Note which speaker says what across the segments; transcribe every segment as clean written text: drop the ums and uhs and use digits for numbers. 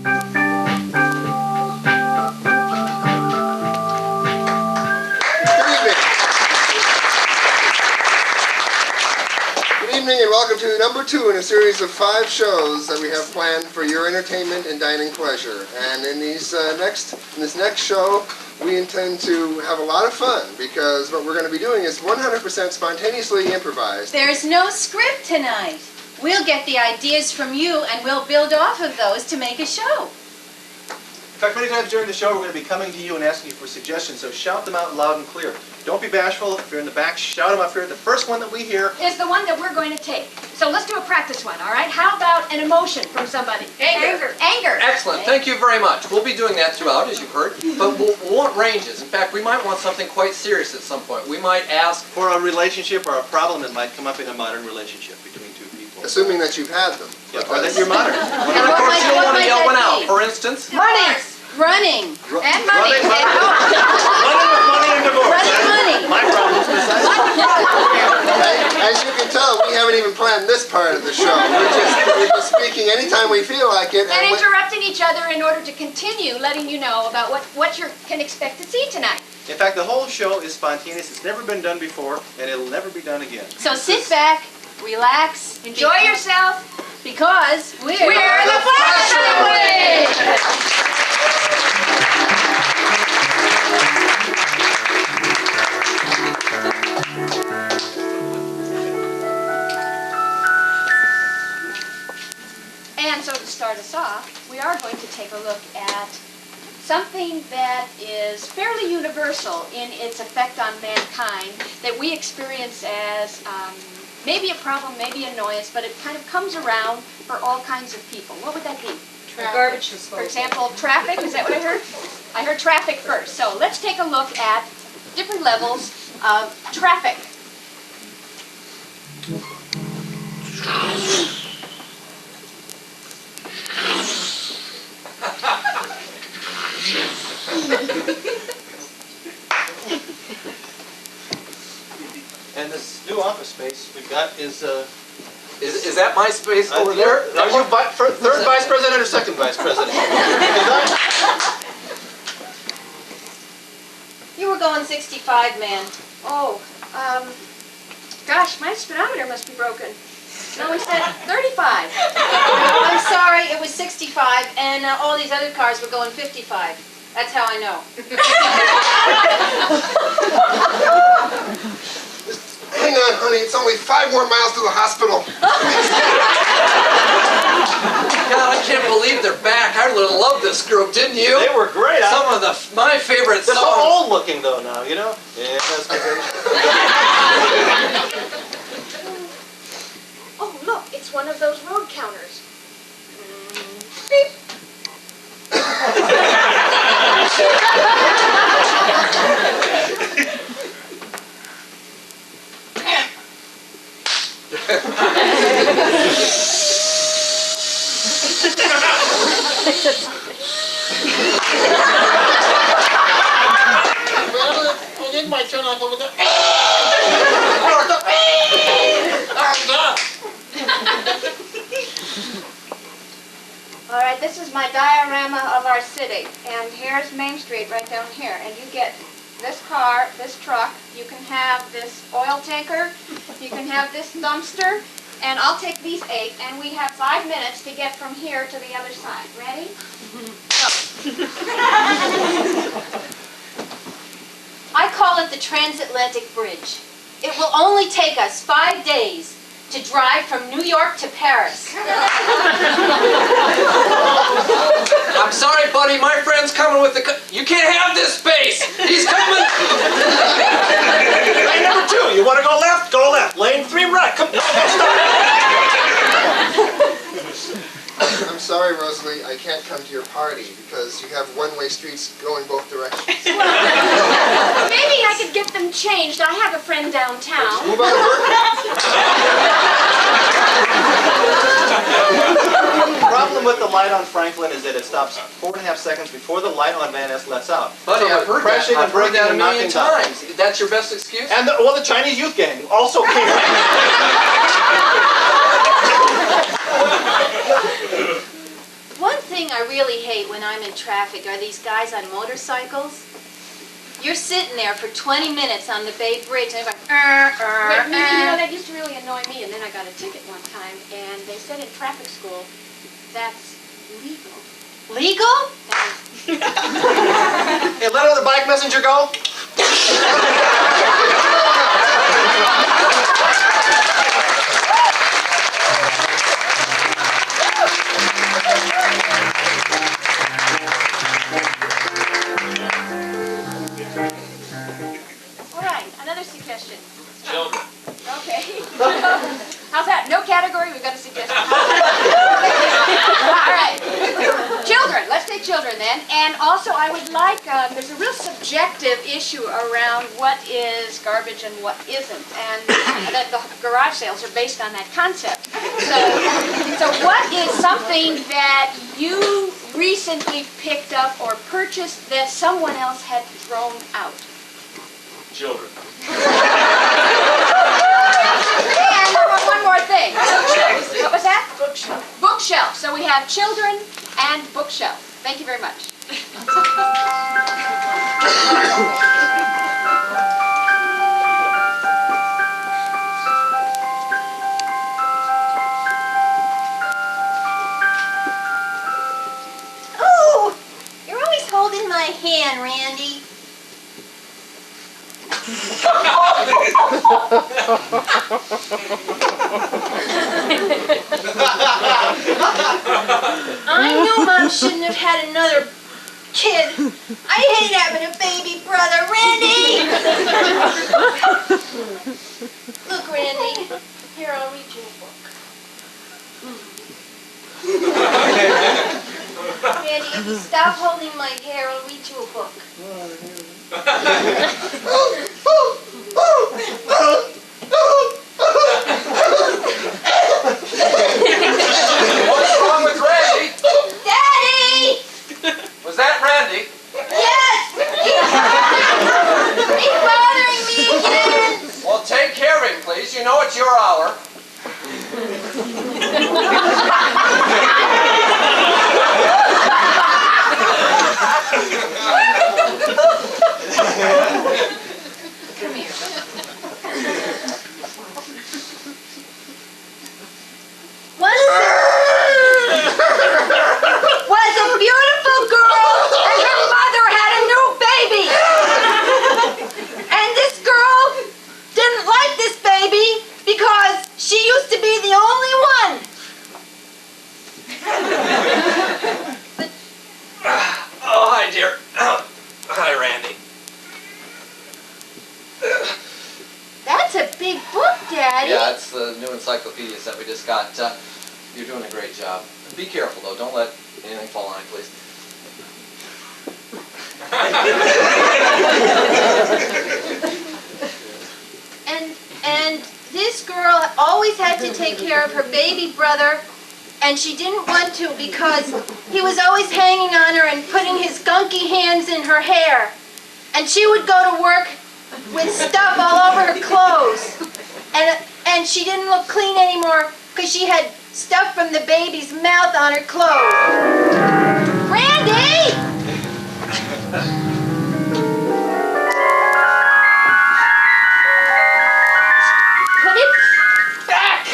Speaker 1: And welcome to number 2 in a series of 5 shows that we have planned for your entertainment and dining pleasure. And in this next show, we intend to have a lot of fun because what we're going to be doing is 100% spontaneously improvised.
Speaker 2: There's no script tonight. We'll get the ideas from you and we'll build off of those to make a show.
Speaker 3: In fact, many times during the show, we're going to be coming to you and asking you for suggestions, so shout them out loud and clear. Don't be bashful. If you're in the back, shout them up here. The first one that we hear
Speaker 4: is the one that we're going to take. So let's do a practice one, all right? How about an emotion from somebody? Anger. Anger.
Speaker 5: Excellent. Thank you very much. We'll be doing that throughout, as you've heard, but we'll want ranges. In fact, we might want something quite serious at some point. We might ask
Speaker 3: for a relationship or a problem that might come up in a modern relationship between two people.
Speaker 1: Assuming that you've had them.
Speaker 3: Yeah, or that you're modern.
Speaker 5: And of course, you'll want to yell one out. For instance,
Speaker 2: money. Running.
Speaker 4: And money.
Speaker 3: Running with money and divorce.
Speaker 2: Money.
Speaker 3: My problem's precisely.
Speaker 1: As you can tell, we haven't even planned this part of the show. We're just speaking anytime we feel like it.
Speaker 4: And interrupting each other in order to continue letting you know about what you can expect to see tonight.
Speaker 3: In fact, the whole show is spontaneous. It's never been done before, and it'll never be done again.
Speaker 2: So sit back, relax,
Speaker 4: enjoy yourself,
Speaker 2: because we're
Speaker 4: the Flash Family! And so to start us off, we are going to take a look at something that is fairly universal in its effect on mankind that we experience as maybe a problem, maybe annoyance, but it kind of comes around for all kinds of people. What would that be?
Speaker 2: Garbage
Speaker 4: disposal. For example, traffic, is that what I heard? I heard traffic first. So let's take a look at different levels of traffic.
Speaker 3: And this new office space we've got is
Speaker 5: that my space over there?
Speaker 3: Are you third vice president or second vice president?
Speaker 2: You were going 65, man.
Speaker 4: Oh, gosh, my speedometer must be broken. No, we said 35.
Speaker 2: I'm sorry, it was 65, and all these other cars were going 55. That's how I know.
Speaker 1: Hang on, honey. It's only 5 more miles to the hospital.
Speaker 5: God, I can't believe they're back. I really loved this group, didn't you?
Speaker 3: They were great.
Speaker 5: Some of my favorite songs.
Speaker 3: They're so old looking though now, you know? Yeah, that's good.
Speaker 4: Oh, look, it's one of those road counters. Beep.
Speaker 6: I think my turn off over there.
Speaker 4: All right, this is my diorama of our city, and here's Main Street right down here, and you get this car, this truck, you can have this oil tanker, you can have this dumpster, and I'll take these 8, and we have 5 minutes to get from here to the other side. Ready? Go.
Speaker 2: I call it the transatlantic bridge. It will only take us 5 days to drive from New York to Paris.
Speaker 5: I'm sorry, buddy. My friend's coming with the... You can't have this space. He's coming.
Speaker 3: Lane number 2. You want to go left? Go left. Lane 3 right. Come on.
Speaker 1: I'm sorry, Rosalie. I can't come to your party because you have one-way streets going both directions.
Speaker 4: Maybe I could get them changed. I have a friend downtown.
Speaker 1: Move on to work.
Speaker 3: The problem with the light on Franklin is that it stops 4.5 seconds before the light on Van Ness lets out.
Speaker 5: Buddy,
Speaker 3: So
Speaker 5: I've heard that.
Speaker 3: crashing and
Speaker 5: I've heard
Speaker 3: breaking
Speaker 5: that a
Speaker 3: and
Speaker 5: million
Speaker 3: knocking down.
Speaker 5: times. That's your best excuse?
Speaker 3: And the Chinese youth gang also came.
Speaker 2: One thing I really hate when I'm in traffic are these guys on motorcycles. You're sitting there for 20 minutes on the Bay Bridge and they're going,
Speaker 4: Wait, you know, that used to really annoy me, and then I got a ticket one time, and they said in traffic school, that's legal.
Speaker 2: Legal?
Speaker 3: Hey, let another bike messenger go.
Speaker 4: All right, another suggestion.
Speaker 6: Children.
Speaker 4: Okay. How's that? No category, we've got a suggestion. All right. Children, let's take children then. And also I would like, there's a real subjective issue around what is garbage and what isn't. And the garage sales are based on that concept. So what is something that you recently picked up or purchased that someone else had thrown out?
Speaker 6: Children.
Speaker 4: And one more thing. What was that? Bookshelf. Bookshelf. So we have children and bookshelf. Thank you very much.
Speaker 2: Oh, you're always holding my hand, Randy. I knew Mom shouldn't have had another kid. I hate having a baby brother. Randy! Look, Randy. Here, I'll read you a book. Randy, if you stop holding my hair, I'll read you a book.
Speaker 5: What's wrong with Randy?
Speaker 2: Daddy!
Speaker 5: Was that Randy?
Speaker 2: Yes! He's bothering me again!
Speaker 5: Well, take care of him, please. You know it's your hour.
Speaker 2: Come here. Was a beautiful girl, and her mother had a new baby. And this girl didn't like this baby because she used to be the only one.
Speaker 5: Oh, hi, dear. Hi, Randy.
Speaker 2: That's a big book, Daddy.
Speaker 5: Yeah, it's the new encyclopedia set we just got. You're doing a great job. Be careful, though. Don't let anything fall on you, please.
Speaker 2: And this girl always had to take care of her baby brother, and she didn't want to because he was always hanging on her and putting his gunky hands in her hair. And she would go to work with stuff all over her clothes. And she didn't look clean anymore because she had stuff from the baby's mouth on her clothes. Randy! Put it back!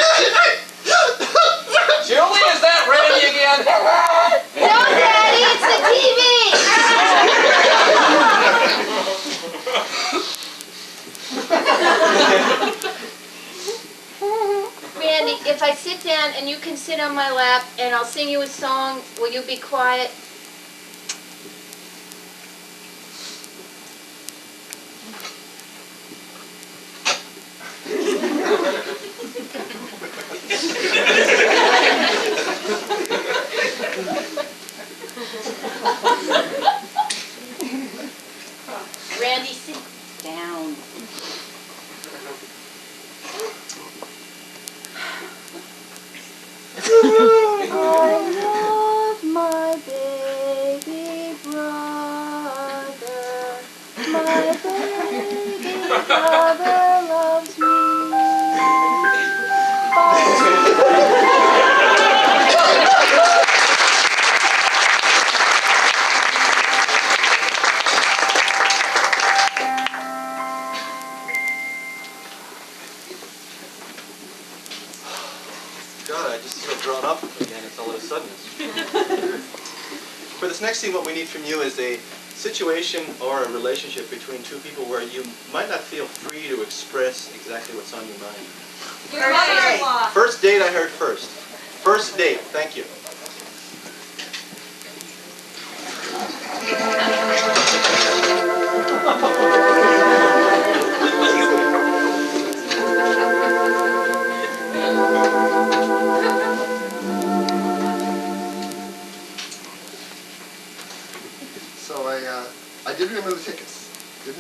Speaker 5: Julie, is that Randy again?
Speaker 2: No, Daddy, it's the TV! Randy, if I sit down and you can sit on my lap and I'll sing you a song, will you be quiet? Randy, sit down. I love my baby brother. My baby brother loves me.
Speaker 3: next thing what we need from you is a situation or a relationship between two people where you might not feel free to express exactly what's on your mind.
Speaker 7: Your mother-in-law.
Speaker 3: First date I heard first. First date, thank you.
Speaker 1: So I did remember the tickets.
Speaker 2: Good.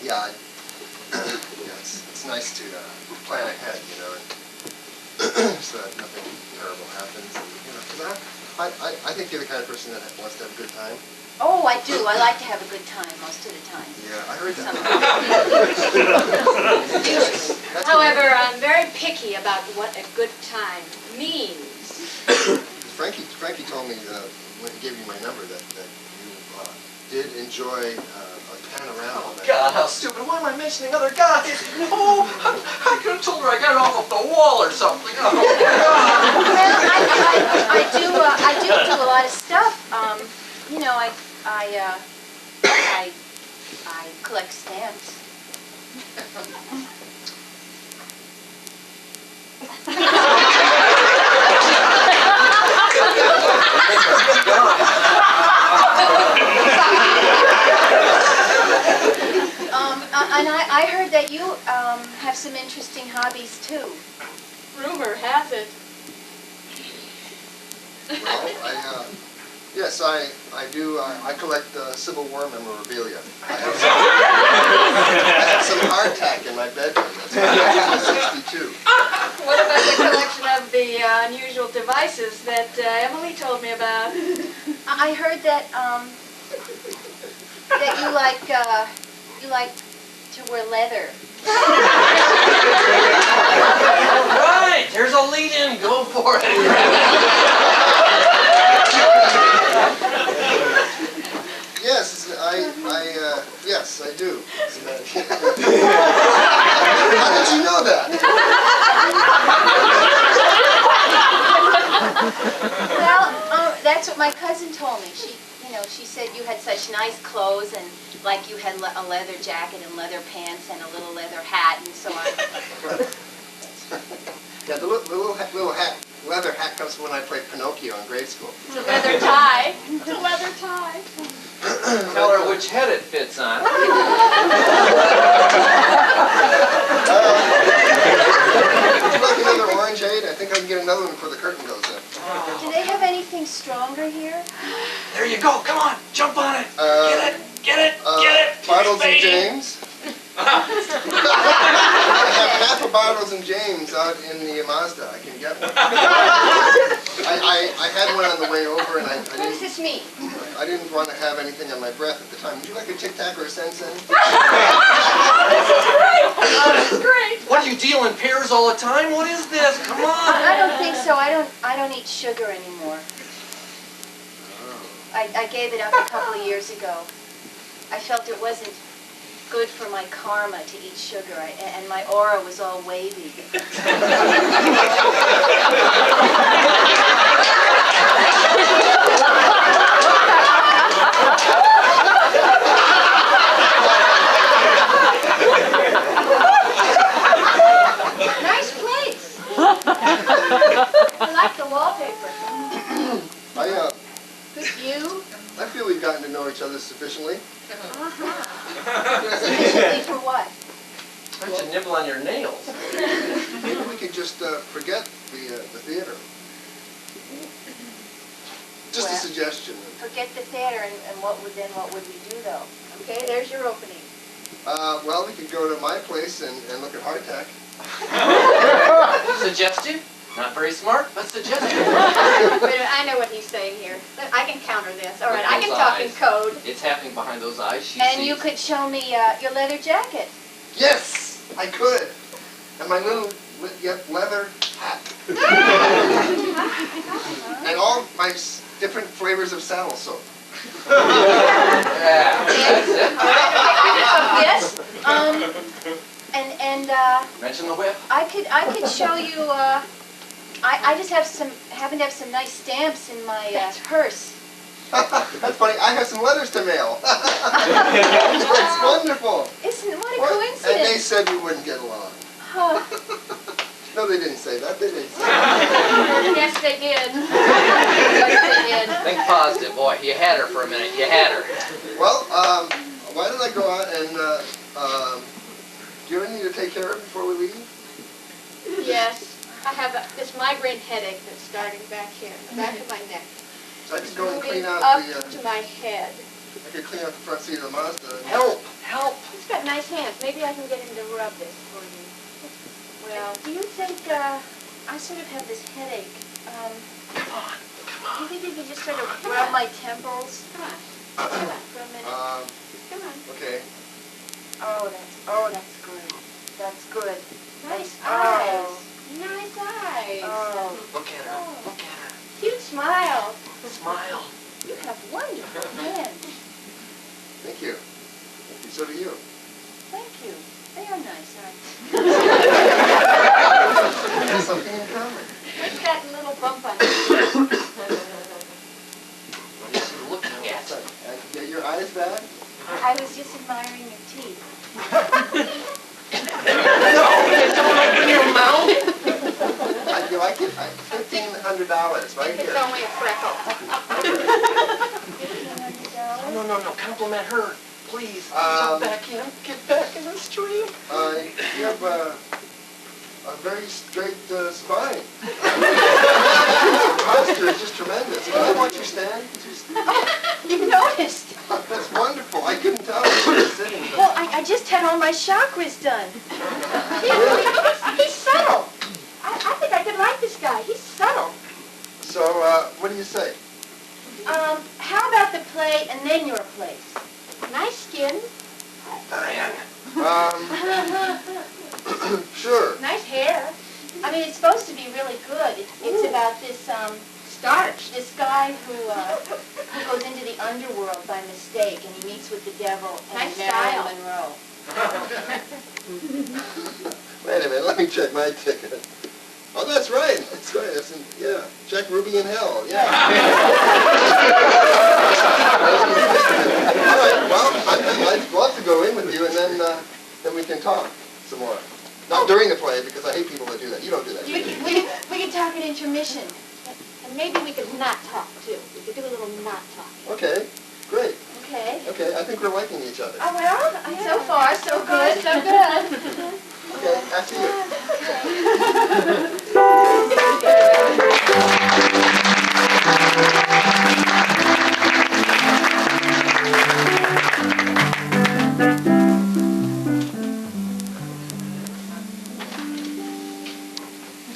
Speaker 1: Yeah, yeah, it's nice to plan ahead, you know, so that nothing terrible happens. And, you know, 'cause I think you're the kind of person that wants to have a good time.
Speaker 2: Oh, I do. I like to have a good time most of the time.
Speaker 1: Yeah, I heard that.
Speaker 2: Sometimes.
Speaker 7: However, I'm very picky about what a good time means.
Speaker 1: Frankie told me when he gave you my number that you did enjoy a panorama.
Speaker 5: God, how stupid. Why am I mentioning other guys? No, I could have told her I got it off of the wall or something. Oh, God.
Speaker 2: Well, I do do a lot of stuff. You know, I collect stamps. And I heard that you have some interesting hobbies too.
Speaker 7: Rumor has it.
Speaker 1: Well, yes, I do. I collect Civil War memorabilia. I have some hardtack in my bedroom. That's 1962.
Speaker 7: What about the collection of the unusual devices that Emily told me about?
Speaker 2: I heard that that you like to wear leather.
Speaker 5: Right, here's a lead-in. Go for it.
Speaker 1: Yes, yes, I do. How did you know that?
Speaker 2: Well, that's what my cousin told me. She said you had such nice clothes and like you had a leather jacket and leather pants and a little leather hat and so on.
Speaker 1: Yeah, the little leather hat comes from when I played Pinocchio in grade school.
Speaker 7: It's a leather tie. It's a leather tie.
Speaker 5: Tell her which head it fits on.
Speaker 1: Would you like another orangeade? I think I can get another one before the curtain goes up.
Speaker 2: Do they have anything stronger here?
Speaker 5: There you go. Come on, jump on it. Get it.
Speaker 1: Bottles and
Speaker 5: baby.
Speaker 1: James. I have half a Bottles and James out in the Mazda. I can get one. I had one on the way over, and
Speaker 2: What does this mean?
Speaker 1: I didn't want to have anything on my breath at the time. Would you like a Tic Tac or a Sen Sen?
Speaker 7: This is great.
Speaker 5: What, do you deal in pairs all the time? What is this? Come on.
Speaker 2: I don't think so. I don't eat sugar anymore. I gave it up a couple of years ago. I felt it wasn't good for my karma to eat sugar, and my aura was all wavy. Nice place. I like the wallpaper. Good view.
Speaker 1: I feel we've gotten to know each other sufficiently.
Speaker 2: Sufficiently for what?
Speaker 5: Why don't you nibble on your nails?
Speaker 1: Maybe we could just forget the theater. Just a
Speaker 2: Well,
Speaker 1: suggestion.
Speaker 2: Forget the theater, and what would we do though? Okay, there's your opening.
Speaker 1: Well, we could go to my place and look at hardtack.
Speaker 5: Suggestive? Not very smart, but suggestive.
Speaker 7: Wait a minute, I know what he's saying here. I can counter this. All right, I can talk in code.
Speaker 5: It's happening behind those eyes. She
Speaker 2: And
Speaker 5: sees.
Speaker 2: you could show me your leather jacket.
Speaker 1: Yes, I could. And my little leather hat. And all my different flavors of saddle soap.
Speaker 5: Yeah, that's it.
Speaker 2: Yes. And
Speaker 5: Mention the whip.
Speaker 2: I could show you I just happen to have some nice stamps in my purse.
Speaker 1: That's funny. I have some letters to mail. That's wonderful.
Speaker 2: What a
Speaker 1: What?
Speaker 2: coincidence.
Speaker 1: And they said we wouldn't get along.
Speaker 2: Oh.
Speaker 1: No, they didn't say that. They didn't say
Speaker 4: Yes, they did.
Speaker 2: Yes, they did.
Speaker 5: Think positive, boy. You had her for a minute. You had her.
Speaker 1: Well, why don't I go out and, do you have anything to take care of before we leave?
Speaker 4: Yes, I have this migraine headache that's starting back here, the back of my neck.
Speaker 1: So I could go and clean out
Speaker 4: Up
Speaker 1: the,
Speaker 4: to my head.
Speaker 1: I could clean out the front seat of the Mazda.
Speaker 5: Help! Help!
Speaker 4: He's got nice hands. Maybe I can get him to rub this for you. Well,
Speaker 2: Do you think, I sort of have this headache.
Speaker 5: Come on.
Speaker 2: Do you think you could just sort of rub my temples
Speaker 4: come on.
Speaker 2: for a minute?
Speaker 4: Come on.
Speaker 1: Okay.
Speaker 2: Oh, that's good. That's good.
Speaker 4: Nice
Speaker 2: Oh.
Speaker 4: eyes. Nice eyes.
Speaker 2: Oh.
Speaker 5: Look at her. Look at her.
Speaker 4: Cute smile.
Speaker 5: Smile.
Speaker 2: You have wonderful hands.
Speaker 1: Thank you. Thank you. So do you.
Speaker 2: Thank you. They are nice, aren't
Speaker 1: We have something in common.
Speaker 4: What's that little bump on it?
Speaker 5: Looking at her.
Speaker 1: Get your eyes back?
Speaker 2: I was just admiring your teeth.
Speaker 5: No! Don't open your mouth!
Speaker 1: How'd you like it? $1,500 right
Speaker 4: It's
Speaker 1: here.
Speaker 4: only a freckle.
Speaker 5: No. Compliment her. Please.
Speaker 1: Um,
Speaker 5: Jump back in. Get back in the stream.
Speaker 1: You have a very straight spine. Your posture is just tremendous. Can I watch you stand?
Speaker 2: You noticed.
Speaker 1: That's wonderful. I couldn't tell if you were sitting.
Speaker 2: Well, I just had all my chakras done.
Speaker 4: He's subtle. I think I could like this guy. He's subtle.
Speaker 1: So, what do you say?
Speaker 2: How about the play and then your place?
Speaker 4: Nice skin.
Speaker 1: Sure.
Speaker 2: Nice hair. I mean, it's supposed to be really good. It's about this starch. This guy who goes into the underworld by mistake, and he meets with the devil and
Speaker 4: Nice
Speaker 2: Marilyn
Speaker 4: style.
Speaker 2: Monroe.
Speaker 1: Wait a minute. Let me check my ticket. Oh, that's right. That's right. That's in, yeah. Check Ruby in Hell. Yeah. All right. Well, I'd love to go in with you, and then we can talk some more. Not during the play, because I hate people that do that. You don't do that.
Speaker 2: We can talk at intermission.
Speaker 4: And maybe we could not talk, too. We could do a little not talking.
Speaker 1: Okay. Great.
Speaker 2: Okay.
Speaker 1: Okay. I think we're liking each other.
Speaker 2: Oh, well, so far, so good.
Speaker 4: So good.
Speaker 1: Okay. After you.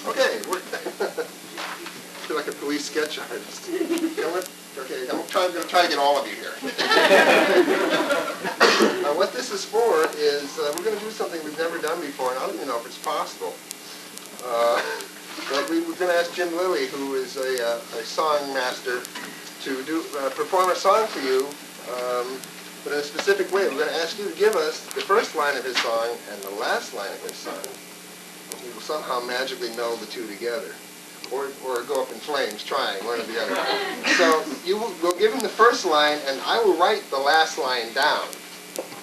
Speaker 1: Okay, we're feel like a police sketch artist. Okay, I'm going to try to get all of you here. What this is for is we're going to do something we've never done before, and I don't even know if it's possible. But we're going to ask Jim Lilie, who is a song master, to perform a song for you, but in a specific way. We're going to ask you to give us the first line of his song and the last line of his song. We will somehow magically meld the two together, or go up in flames trying, one or the other. So we'll give him the first line, and I will write the last line down.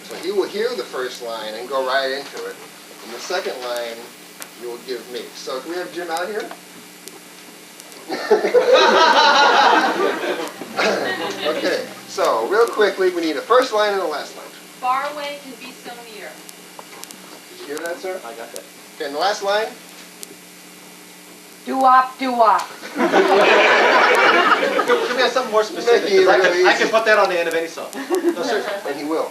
Speaker 1: So he will hear the first line and go right into it. And the second line you will give me. So can we have Jim out here? Okay, so real quickly, we need a first line and a last line.
Speaker 7: Far away can be so near.
Speaker 1: Did you hear that, sir?
Speaker 3: I got that.
Speaker 1: Okay, and the last line?
Speaker 7: Doo-wop, doo-wop.
Speaker 3: Could we have something more specific?
Speaker 1: Making it
Speaker 3: 'Cause
Speaker 1: really
Speaker 3: I can
Speaker 1: easy.
Speaker 3: put that on the end of any song. No, seriously.
Speaker 1: And he will.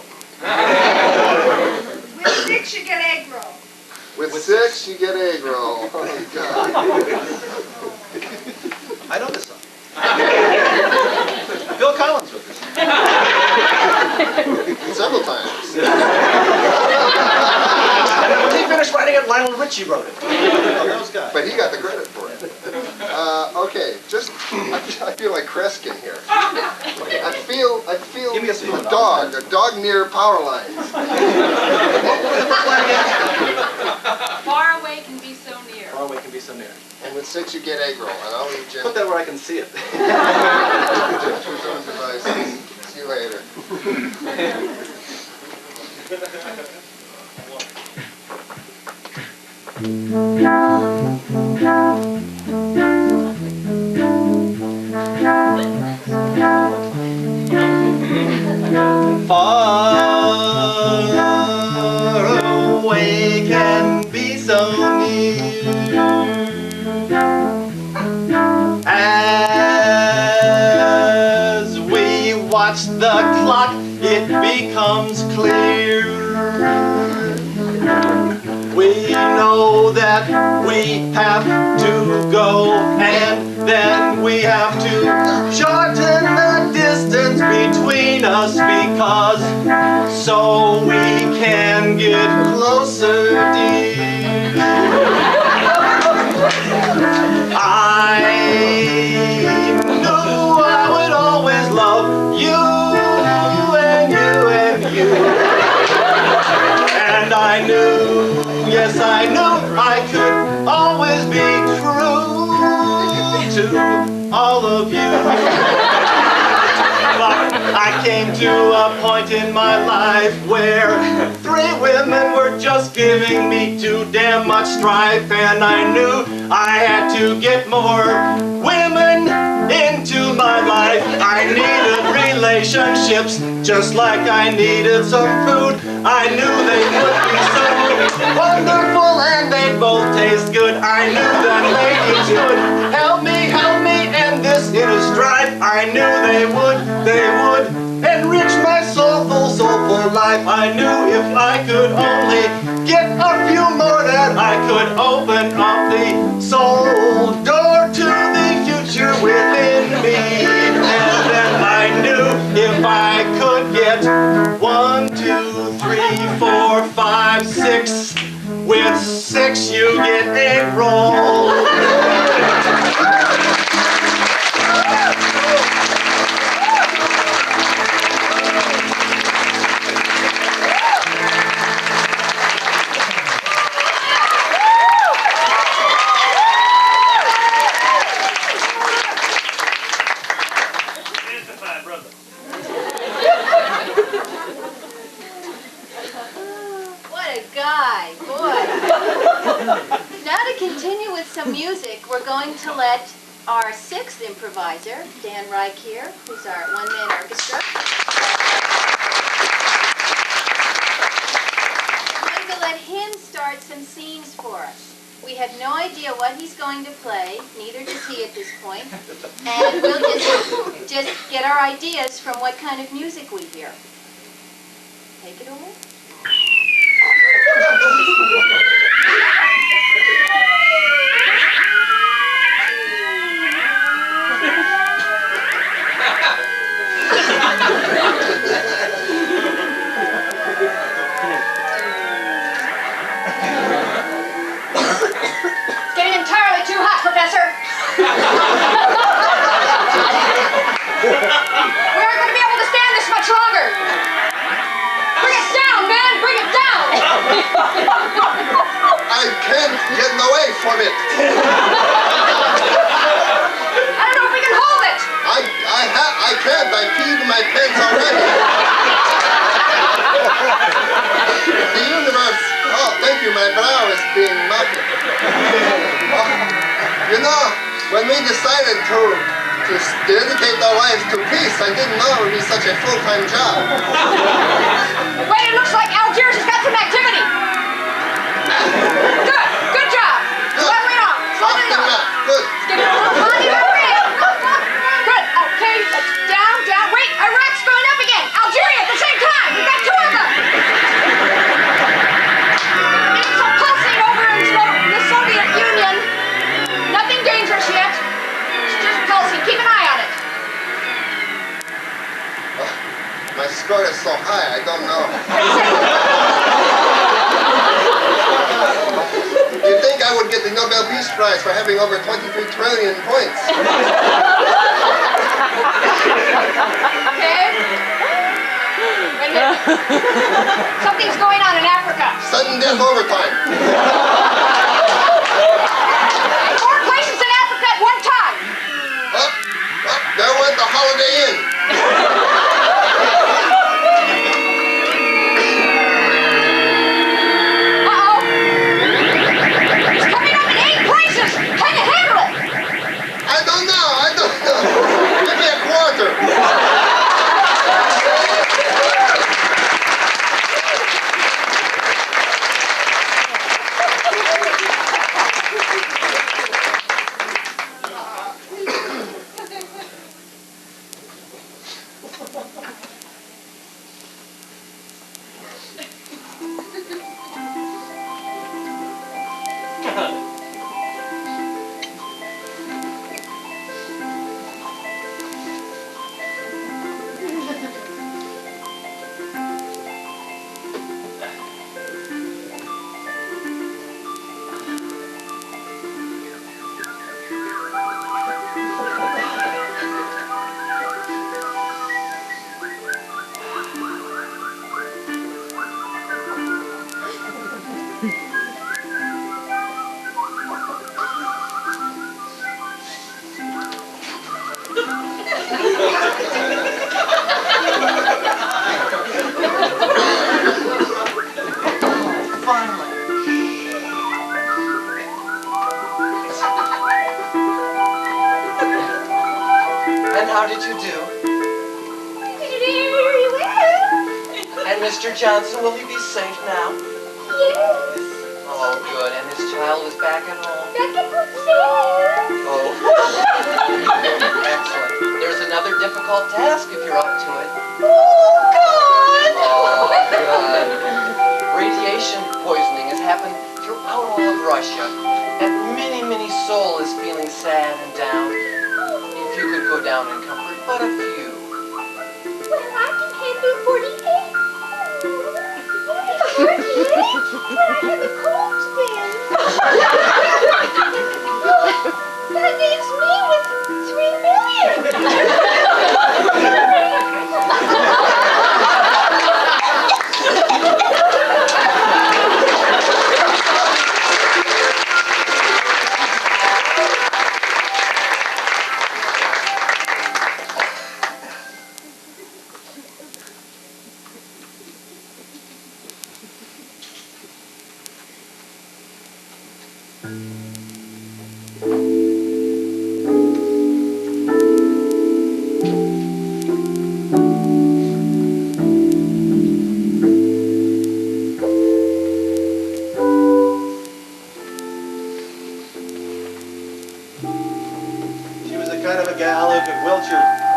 Speaker 7: With 6 you get egg roll.
Speaker 1: With 6, you get egg roll. Oh, God.
Speaker 3: I know this song. Bill Collins wrote this.
Speaker 1: Several times.
Speaker 3: When he finished writing it, Lionel Richie wrote it. Those guys.
Speaker 1: But he got the credit for it. Okay, I feel like Kreskin here. I feel
Speaker 3: Give me a spoon.
Speaker 1: a dog near power lines.
Speaker 7: Far away can be so near.
Speaker 3: Far away can be so near.
Speaker 1: And with 6 you get egg roll, and I'll leave Jim.
Speaker 3: Put that where I can see it.
Speaker 1: Choose your own devices. See you later.
Speaker 3: Far away can be so near. As we watch the clock, it becomes clear. We know that we have to go, and then we have to shorten the distance between us, because so we can get closer, dear. I knew I would always love you and you and you. And I knew, yes I knew, I could always be true to all of you. But I came to a point in my life where 3 women were just giving me too damn much strife, and I knew I had to get more women into my life. I needed relationships just like I needed some food. I knew they would be so wonderful and they'd both taste good. I knew that ladies could help me end this in a stride. I knew they would enrich my soulful life. I knew if I could only get a few more that I could open up the soul door to the future within me. And then I knew if I could get 1, 2, 3, 4, 5, 6, with 6 you get egg roll.
Speaker 2: Music, we're going to let our 6th improviser, Dan Reich here, who's our one-man orchestra. I'm going to let him start some scenes for us. We have no idea what he's going to play, neither does he at this point, and we'll just get our ideas from what kind of music we hear. Take it away.
Speaker 1: From it.
Speaker 7: I don't know if we can hold it.
Speaker 1: I can't. I peed my pants already. The universe. Oh, thank you. My brow is being melted. Oh, you know, when we decided to dedicate our lives to peace, I didn't know it would be such a full-time job.
Speaker 7: Wait, it looks like Algiers has got some activity. Good job. Leveling off.
Speaker 1: Good.
Speaker 7: Give it a little body break. Good. Okay. Down. Wait, Iraq's going up again. Algeria at the same time. We've got 2 of them. Getting some pulsing over in the Soviet Union. Nothing dangerous yet. It's just pulsing. Keep an eye on it.
Speaker 1: My score is so high, I don't know. You'd think I would get the Nobel Peace Prize for having over 23 trillion points.
Speaker 7: Okay. Wait a minute. Something's going on in Africa.
Speaker 1: Sudden death overtime.
Speaker 7: 4 places
Speaker 1: the Holiday Inn.
Speaker 7: It's coming up in 8 places. Can you handle it?
Speaker 1: I don't know. Give me a quarter.
Speaker 5: And how did you do?
Speaker 2: Very well.
Speaker 5: And Mr. Johnson, will he be safe now?
Speaker 2: Yes.
Speaker 5: Oh, good. And his child is back at home?
Speaker 2: Back at home.
Speaker 5: Oh. Excellent. There's another difficult task if you're up to it.
Speaker 2: Oh, God.
Speaker 5: Oh, good. Radiation poisoning has happened throughout all of Russia. And many souls is feeling sad and down. If you could go down and comfort but a few.
Speaker 2: Well, I can handle 48. 48? But I have a cold spin. That leaves me with 3 million.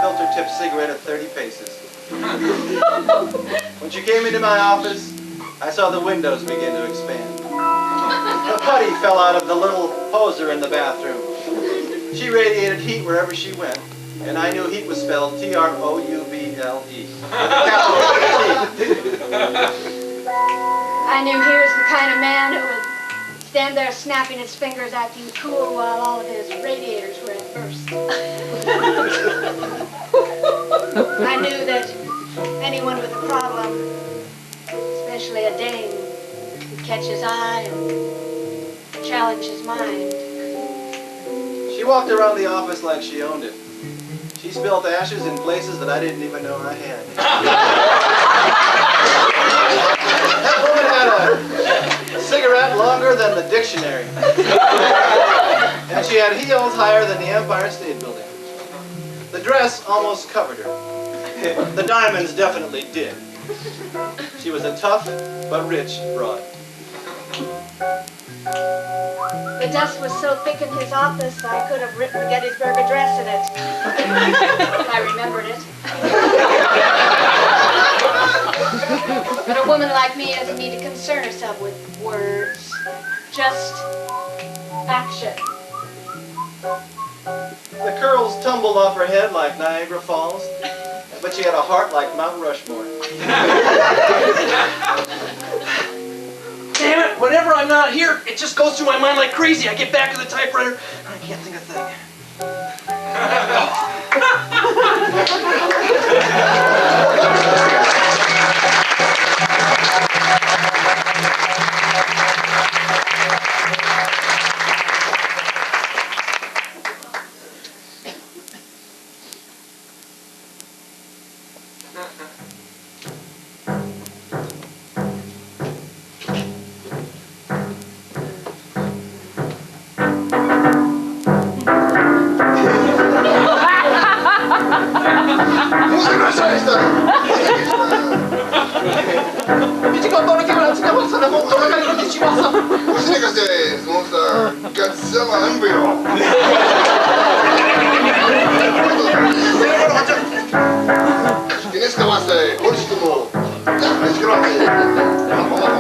Speaker 3: Filter-tipped cigarette at 30 paces. When she came into my office, I saw the windows begin to expand. The putty fell out of the little poser in the bathroom. She radiated heat wherever she went, and I knew heat was spelled T-R-O-U-B-L-E.
Speaker 4: I knew he was the kind of man who would stand there snapping his fingers, acting cool while all of his radiators were at burst. I knew that anyone with a problem, especially a dame, would catch his eye and challenge his mind.
Speaker 3: She walked around the office like she owned it. She spilled ashes in places that I didn't even know I had. That woman had a cigarette longer than the dictionary. And she had heels higher than the Empire State Building. The dress almost covered her. The diamonds definitely did. She was a tough but rich broad.
Speaker 4: The dust was so thick in his office, I could have written the Gettysburg Address in it. If I remembered it. But a woman like me doesn't need to concern herself with words. Just action.
Speaker 3: The curls tumbled off her head like Niagara Falls, but she had a heart like Mount Rushmore.
Speaker 5: Damn it, whenever I'm not here, it just goes through my mind like crazy. I get back to the typewriter, and I can't think of a thing.
Speaker 1: Godzilla embryo. Tienes que hacer último. Es grande.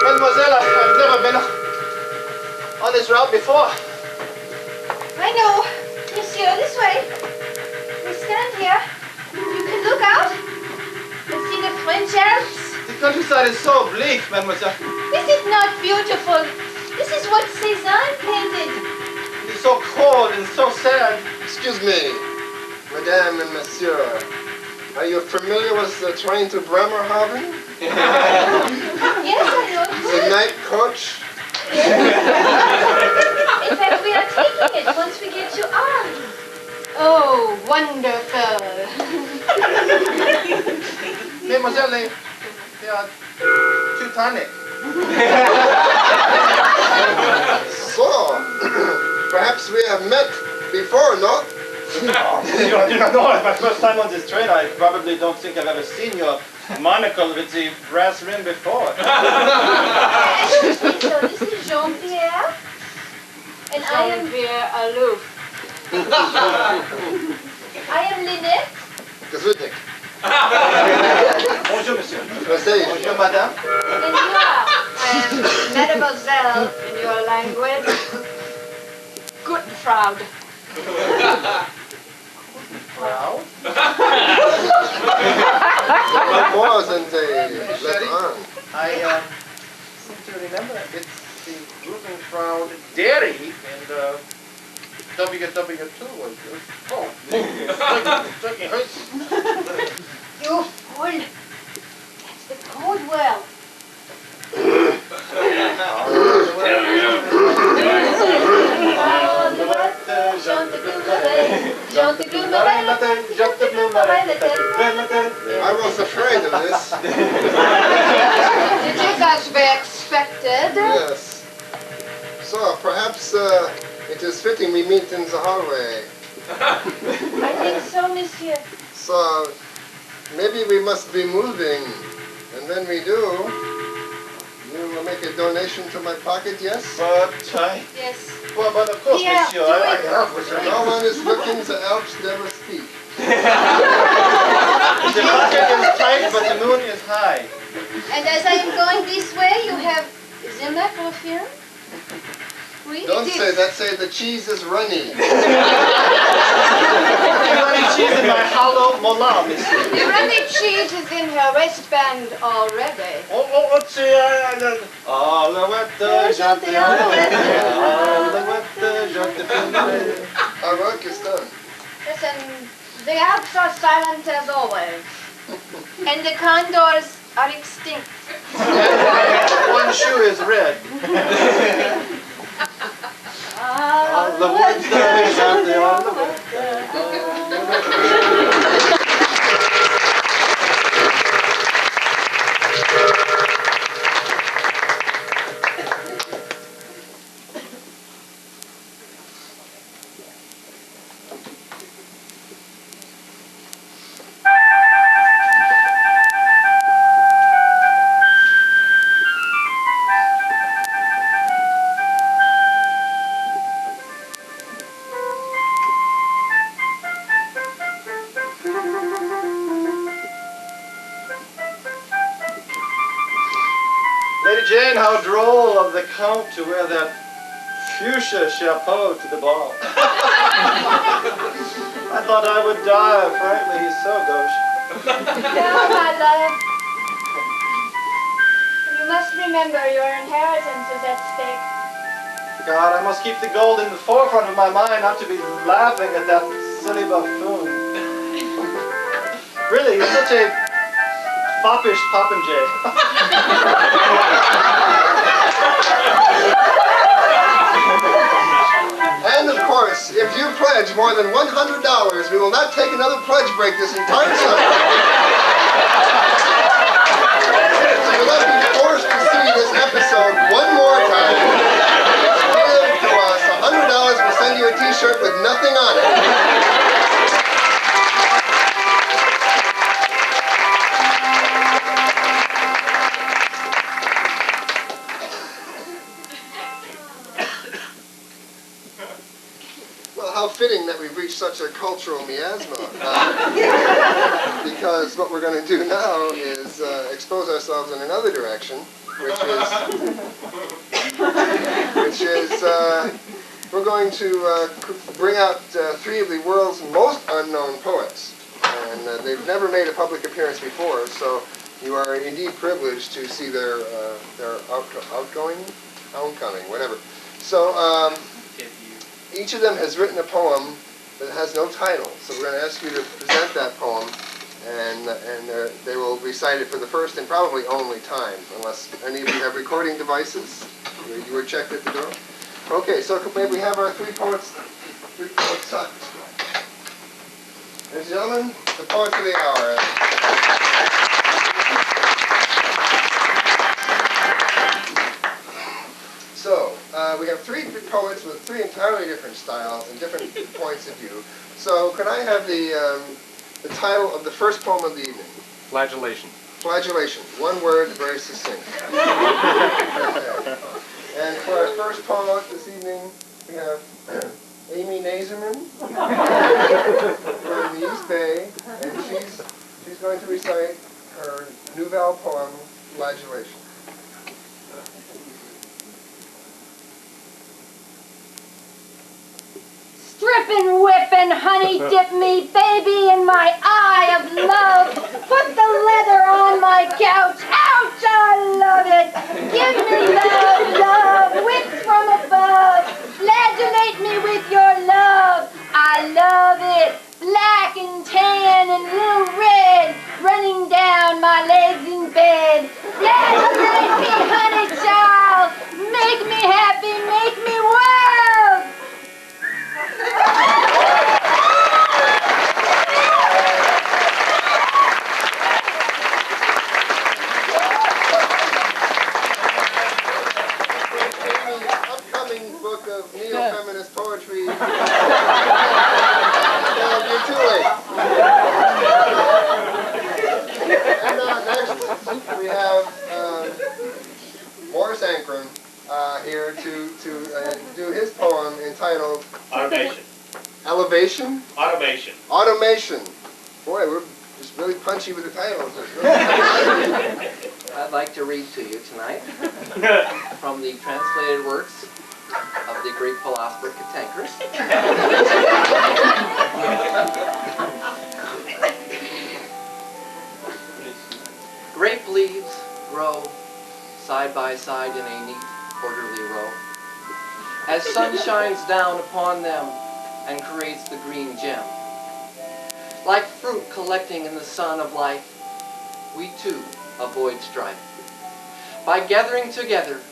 Speaker 3: Mademoiselle, I've never been on this route before.
Speaker 2: I know. Monsieur, this way. We stand here. You can look out and see the French Alps.
Speaker 3: The countryside is so bleak, mademoiselle.
Speaker 2: This is not beautiful. This is what Cézanne painted.
Speaker 3: It's so cold and so sad.
Speaker 1: Excuse me, Madame and Monsieur. Are you familiar with the train to Bremerhaven?
Speaker 2: Yes, I know.
Speaker 1: The night coach?
Speaker 2: In fact, we are taking it once we get to Arles. Oh, wonderful.
Speaker 3: Mademoiselle, they are Teutonic.
Speaker 1: So, perhaps we have met before, no?
Speaker 3: I do not know. It's my first time on this train. I probably don't think I've ever seen your monocle with the brass ring before.
Speaker 2: Excuse me, so this is Jean-Pierre, and I am Jean-Pierre Aloof. I am Lynette.
Speaker 1: Gesundheit.
Speaker 3: Bonjour, monsieur.
Speaker 1: Bonjour,
Speaker 3: madame.
Speaker 2: And you are? I am Mademoiselle in your language. Guten Frau.
Speaker 3: Wow.
Speaker 1: More than they let on.
Speaker 3: I seem to remember it's the Guten Frau Dairy and WW2 was good. Oh, Turkey hurts.
Speaker 2: You fool. That's the code well.
Speaker 1: I was afraid of this.
Speaker 2: Did you guys be expected?
Speaker 1: Yes. So perhaps it is fitting we meet in the hallway.
Speaker 2: I think so, monsieur.
Speaker 1: So maybe we must be moving. And when we do, you will make a donation to my pocket, yes?
Speaker 3: But
Speaker 2: Yes.
Speaker 3: well, but of course,
Speaker 2: Yeah,
Speaker 3: monsieur,
Speaker 2: do
Speaker 3: I
Speaker 2: it.
Speaker 3: have with you.
Speaker 1: No one is looking, the Alps never speak.
Speaker 3: The pocket is tight, but the moon is high.
Speaker 2: And as I am going this way, you have the microphone. Oui,
Speaker 1: Don't
Speaker 2: it
Speaker 1: say
Speaker 2: is.
Speaker 1: that, say the cheese is runny.
Speaker 3: The runny cheese in my hollow molar, monsieur.
Speaker 2: The runny cheese is in her waistband already.
Speaker 3: Oh, let's see. Alouette,
Speaker 2: Chante
Speaker 3: Alouette,
Speaker 1: Our work is done.
Speaker 2: Listen,
Speaker 4: The Alps are silent as always.
Speaker 2: And the condors are extinct.
Speaker 3: One shoe is red.
Speaker 4: Ah,
Speaker 3: The woods there is out there on the wood. Lady Jane, how droll of the Count to wear that fuchsia chapeau to the ball. I thought I would die, frankly, he's so gauche.
Speaker 4: no, my love. You must remember your inheritance is at stake.
Speaker 3: God, I must keep the gold in the forefront of my mind, not to be laughing at that silly buffoon. Really, he's such a foppish popinjay.
Speaker 1: And of course, if you pledge more than $100, we will not take another pledge break this entire summer. So you'll not be forced to see this episode one more time. Give to us $100, we'll send you a t-shirt with nothing on it. How fitting that we've reached such a cultural miasma, because what we're going to do now is expose ourselves in another direction, which is we're going to bring out three of the world's most unknown poets, and they've never made a public appearance before, so you are indeed privileged to see their homecoming, whatever. So. Each of them has written a poem that has no title, so we're going to ask you to present that poem, and they will recite it for the first and probably only time, unless any of you have recording devices. You were checked at the door. Okay, so may we have our three poets up. Ladies and gentlemen, the poets of the hour. So, we have three poets with three entirely different styles and different points of view. So, can I have the title of the first poem of the evening?
Speaker 6: Flagellation.
Speaker 1: Flagellation. One word, very succinct. And for our first poet this evening, we have Amy Nazerman from the East Bay, and she's going to recite her Nouvelle poem, Flagellation.
Speaker 2: Strippin', whippin', honey, dip me, baby, in my eye of love. Put the leather on my couch. Ouch, I love it. Give me love, love, wits from above. Flagellate me with your love. I love it. Black and tan and little red, running down my legs in bed. Flagellate me, honey child. Make me happy, make me wild.
Speaker 1: Upcoming book of neo-feminist poetry. You're too late. And next we have Morris Ankrum here to do his poem entitled
Speaker 6: Automation.
Speaker 1: Elevation?
Speaker 6: Automation.
Speaker 1: Automation. Boy, we're just really punchy with the titles.
Speaker 5: I'd like to read to you tonight from the translated works of the Greek philosopher Cantankerous. Grape leaves grow side by side in a neat, orderly row. As sun shines down upon them and creates the green gem. Like fruit collecting in the sun of life, we too avoid strife. By gathering together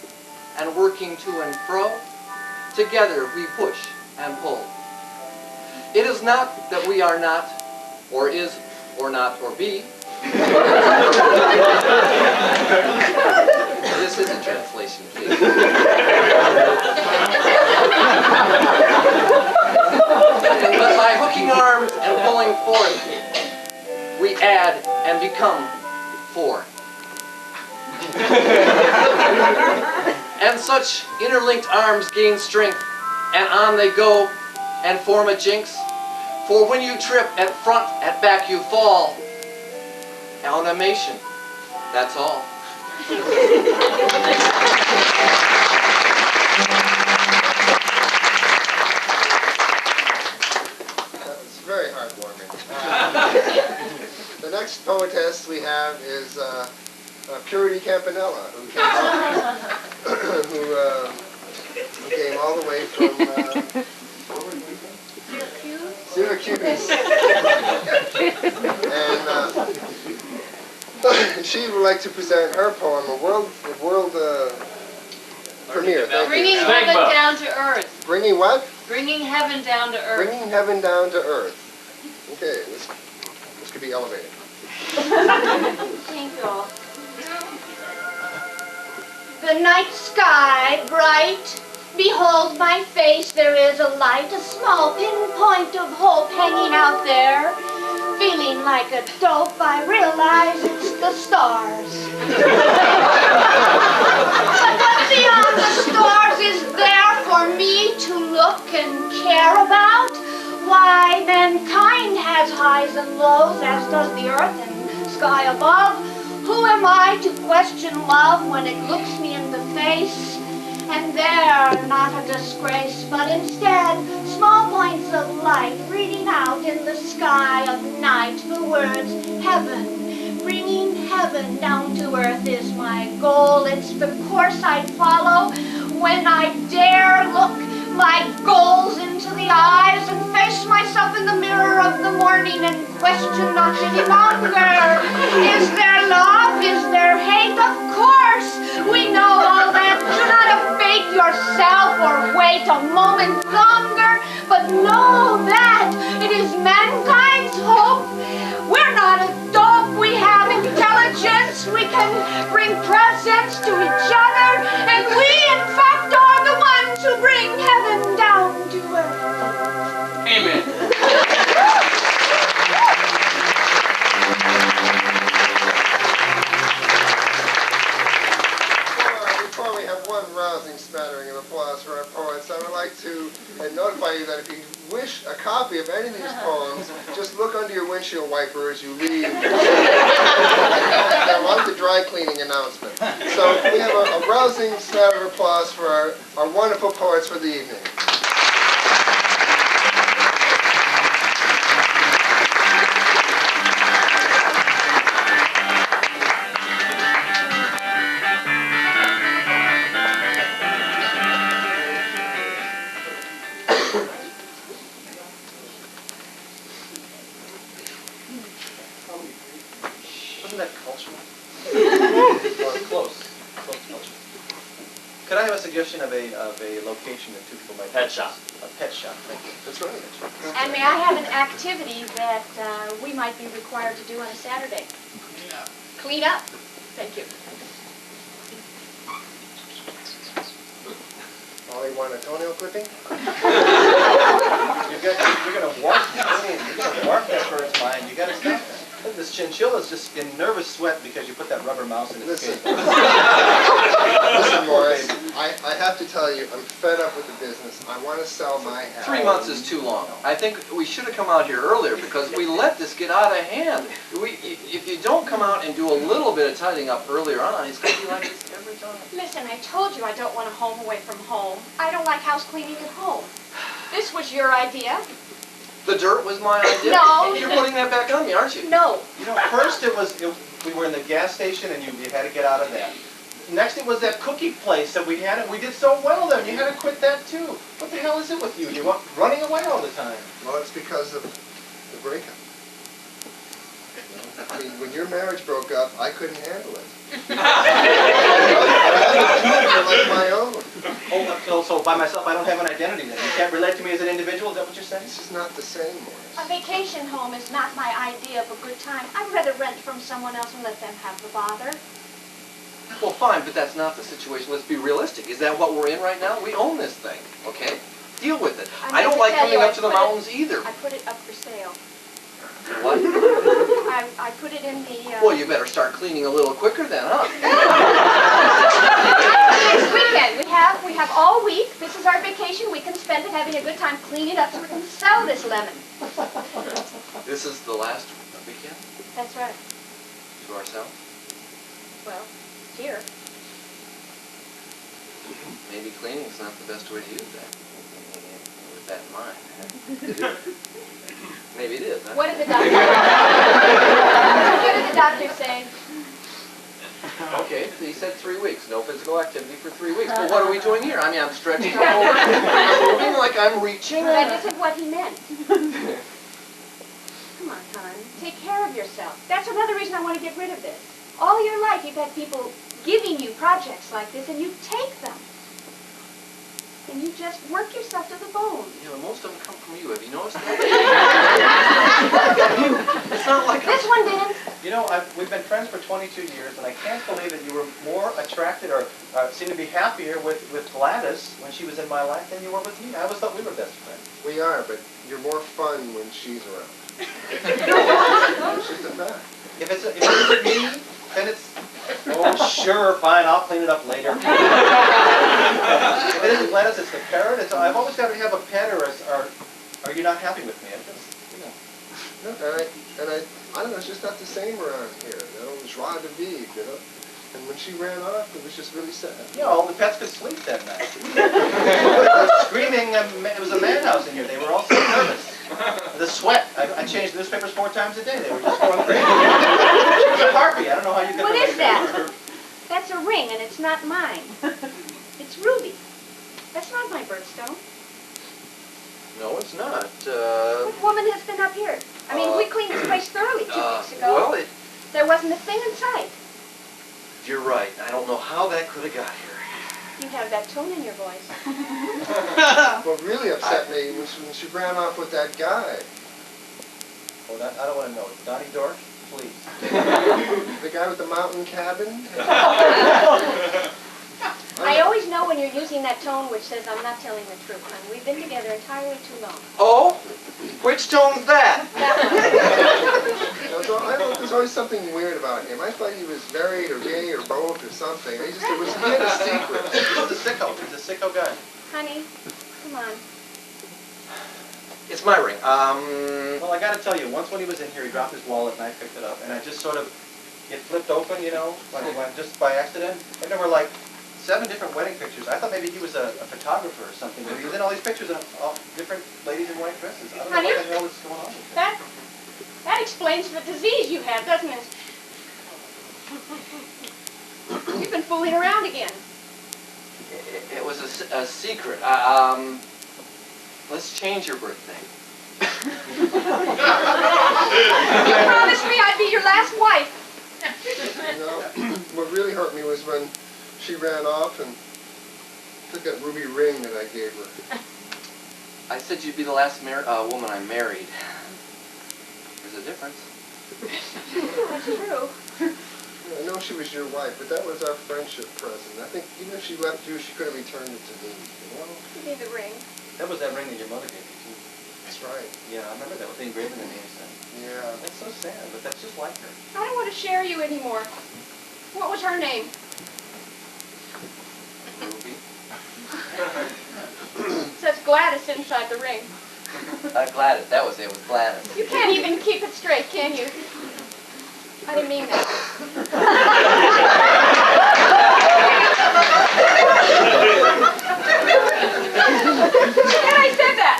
Speaker 5: and working to and fro, together we push and pull. It is not that we are not, or is, or not, or be. This is a translation, please. But by hooking arms and pulling forth, we add and become four. And such interlinked arms gain strength, and on they go and form a jinx. For when you trip at front, at back you fall. Animation, that's all.
Speaker 1: That's very heartwarming. The next poetess we have is Purity Campanella, who came all the way from Syracuse. And she would like to present her poem, a world premiere.
Speaker 2: Bringing heaven down to earth.
Speaker 1: Bringing what?
Speaker 2: Bringing heaven down to earth.
Speaker 1: Bringing heaven down to earth. Okay, this could be elevated.
Speaker 4: Thank you all. The night sky bright, behold my face, there is a light, a small pinpoint of hope hanging out there. Feeling like a dope, I realize it's the stars. But what beyond the stars is there for me to look and care about? Why, mankind has highs and lows, as does the earth and sky above. Who am I to question love when it looks me in the face? And they're not a disgrace, but instead, small points of light reading out in the sky of night the words heaven. Bringing heaven down to earth is my goal. It's the course I'd follow when I dare look my goals into the eyes and face myself in the mirror of the morning and question not any longer. Is there love? Is there hate? Of course, we know all that. Do not abate yourself or wait a moment longer, but know that it is mankind's hope. We're not a dope. We have intelligence. We can bring presence to each other, and we, in fact, are the ones who bring heaven down to earth.
Speaker 6: Amen.
Speaker 1: Before we have one rousing smattering of applause for our poets, I would like to notify you that if you wish a copy of any of these poems, just look under your windshield wiper as you leave. I want the dry cleaning announcement. So we have a rousing smatter of applause for our wonderful poets for the evening.
Speaker 5: Wasn't that cultural? Well, close culture. Could I have a suggestion of a location that two people might...
Speaker 6: Pet shop.
Speaker 5: A pet shop, thank you. That's right.
Speaker 7: And may I have an activity that we might be required to do on a Saturday? Clean up. Thank you.
Speaker 1: Ollie, want a toenail clipping?
Speaker 5: You're gonna warp that bird's mind. You gotta stop that. This chinchilla's just in nervous sweat because you put that rubber mouse in its cage.
Speaker 1: Listen, Morris, I have to tell you, I'm fed up with the business. I want to sell my house.
Speaker 5: 3 months is too long. I think we should have come out here earlier because we let this get out of hand. If you don't come out and do a little bit of tidying up earlier on, it's going to be like this every time.
Speaker 7: Listen, I told you I don't want a home away from home. I don't like house cleaning at home. This was your idea.
Speaker 5: The dirt was my idea.
Speaker 7: No.
Speaker 5: You're putting that back on me, aren't you?
Speaker 7: No.
Speaker 3: You know, first we were in the gas station and you had to get out of that. Next it was that cookie place that we had, and we did so well there, and you had to quit that too. What the hell is it with you? You're running away all the time.
Speaker 1: Well, it's because of the breakup. mean, when your marriage broke up, I couldn't handle it. I like my own.
Speaker 3: Oh, so by myself, I don't have an identity then. You can't relate to me as an individual? Is that what you're saying?
Speaker 1: This is not the same, Morris.
Speaker 4: A vacation home is not my idea of a good time. I'd rather rent from someone else and let them have the bother.
Speaker 5: Well, fine, but that's not the situation. Let's be realistic. Is that what we're in right now? We own this thing, okay? Deal with it. I don't like coming up to the mountains either.
Speaker 4: I put it up for sale.
Speaker 5: What?
Speaker 4: I put it in the...
Speaker 5: Well, you better start cleaning a little quicker then, huh?
Speaker 4: Next weekend. We have all week. This is our vacation. We can spend it having a good time cleaning up so we can sell this lemon.
Speaker 5: This is the last weekend
Speaker 4: That's right.
Speaker 5: to ourselves?
Speaker 4: Well, here.
Speaker 5: Maybe cleaning's not the best way to use that. With that in mind. Maybe it is, huh?
Speaker 4: What did the doctor What did the doctor say?
Speaker 5: Okay, he said 3 weeks. No physical activity for 3 weeks. But what are we doing here? I mean, I'm stretching out over. I'm moving like I'm reaching.
Speaker 4: That isn't what he meant. Come on, hon. Take care of yourself. That's another reason I want to get rid of this. All your life you've had people giving you projects like this, and you take them. And you just work yourself to the bone.
Speaker 5: You know, most of them come from you. Have you noticed that? It's not like
Speaker 4: This one didn't.
Speaker 3: You know, we've been friends for 22 years, and I can't believe that you were more attracted or seemed to be happier with Gladys when she was in my life than you were with me. I always thought we were best friends.
Speaker 1: We are, but you're more fun when she's around. It's just a fact.
Speaker 3: If it's me, then it's, oh, sure, fine, I'll clean it up later. If it isn't Gladys, it's the parrot. I've always got to have a pet, or are you not happy with me? I'm just, you know.
Speaker 1: No, I don't know, it's just not the same around here, you know, joie de vivre, you know. And when she ran off, it was just really sad.
Speaker 3: You know, all the pets could sleep that night. Screaming, it was a madhouse in here. They were all so nervous. The sweat, I changed newspapers 4 times a day. They were just going crazy. She was a harpy. I don't know how you could.
Speaker 4: What is that? That's a ring, and it's not mine. It's ruby. That's not my birthstone.
Speaker 5: No, it's not.
Speaker 4: What woman has been up here? I mean, we cleaned this place thoroughly 2 weeks ago.
Speaker 5: Well,
Speaker 4: There wasn't a thing in sight.
Speaker 5: you're right. I don't know how that could have got here.
Speaker 4: You have that tone in your voice.
Speaker 1: What really upset me was when she ran off with that guy.
Speaker 3: Oh, I don't want to know. Donnie Dork, please.
Speaker 1: The guy with the mountain cabin.
Speaker 4: I always know when you're using that tone which says I'm not telling the truth, hon. We've been together entirely too long.
Speaker 5: Oh? Which tone's that?
Speaker 4: That
Speaker 1: I don't know, there's always something weird about him. I thought he was married or gay or both or something. He had a secret.
Speaker 3: He's a sicko. He's a sicko guy.
Speaker 4: Honey, come on.
Speaker 5: It's my ring.
Speaker 3: Well, I got to tell you, once when he was in here, he dropped his wallet and I picked it up, and I just sort of, it flipped open, you know, just by accident, and there were like 7 different wedding pictures. I thought maybe he was a photographer or something, but he was in all these pictures of different ladies in white dresses. I don't know what the hell is going on with that.
Speaker 4: That explains the disease you have, doesn't it? You've been fooling around again.
Speaker 5: It was a secret. Let's change your birthday.
Speaker 4: You promised me I'd be your last wife.
Speaker 1: You know, what really hurt me was when she ran off and took that ruby ring that I gave her.
Speaker 5: I said you'd be the last woman I married. There's a difference.
Speaker 4: That's true.
Speaker 1: I know she was your wife, but that was our friendship present. I think even if she left you, she could have returned it to me, you know?
Speaker 4: Give me the ring.
Speaker 3: That was that ring that your mother gave you, too.
Speaker 1: That's right.
Speaker 3: Yeah, I remember that with the engraving in the inside.
Speaker 1: Yeah.
Speaker 3: That's so sad, but that's just like her.
Speaker 4: I don't want to share you anymore. What was her name?
Speaker 5: Ruby.
Speaker 4: It says Gladys inside the ring.
Speaker 5: Gladys. That was it. It was Gladys.
Speaker 4: You can't even keep it straight, can you? I didn't mean that. And I said that.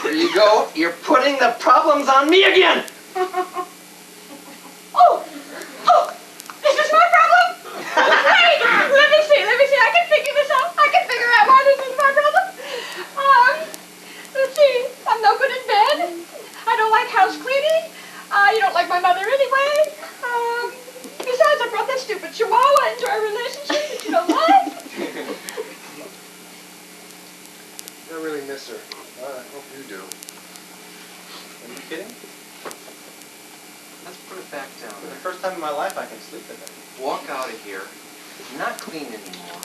Speaker 5: There you go. You're putting the problems on me again.
Speaker 4: Oh, this is my problem? Hey, let me see. I can figure this out. I can figure out why this is my problem. Let's see. I'm no good in bed. I don't like house cleaning.
Speaker 7: You don't like my mother anyway. Besides, I brought that stupid chihuahua into our relationship that you don't like.
Speaker 1: I really miss her. I hope you do.
Speaker 3: Are you kidding?
Speaker 5: Let's put it back down.
Speaker 3: For the first time in my life, I can sleep at night.
Speaker 5: Walk out of here, not clean anymore,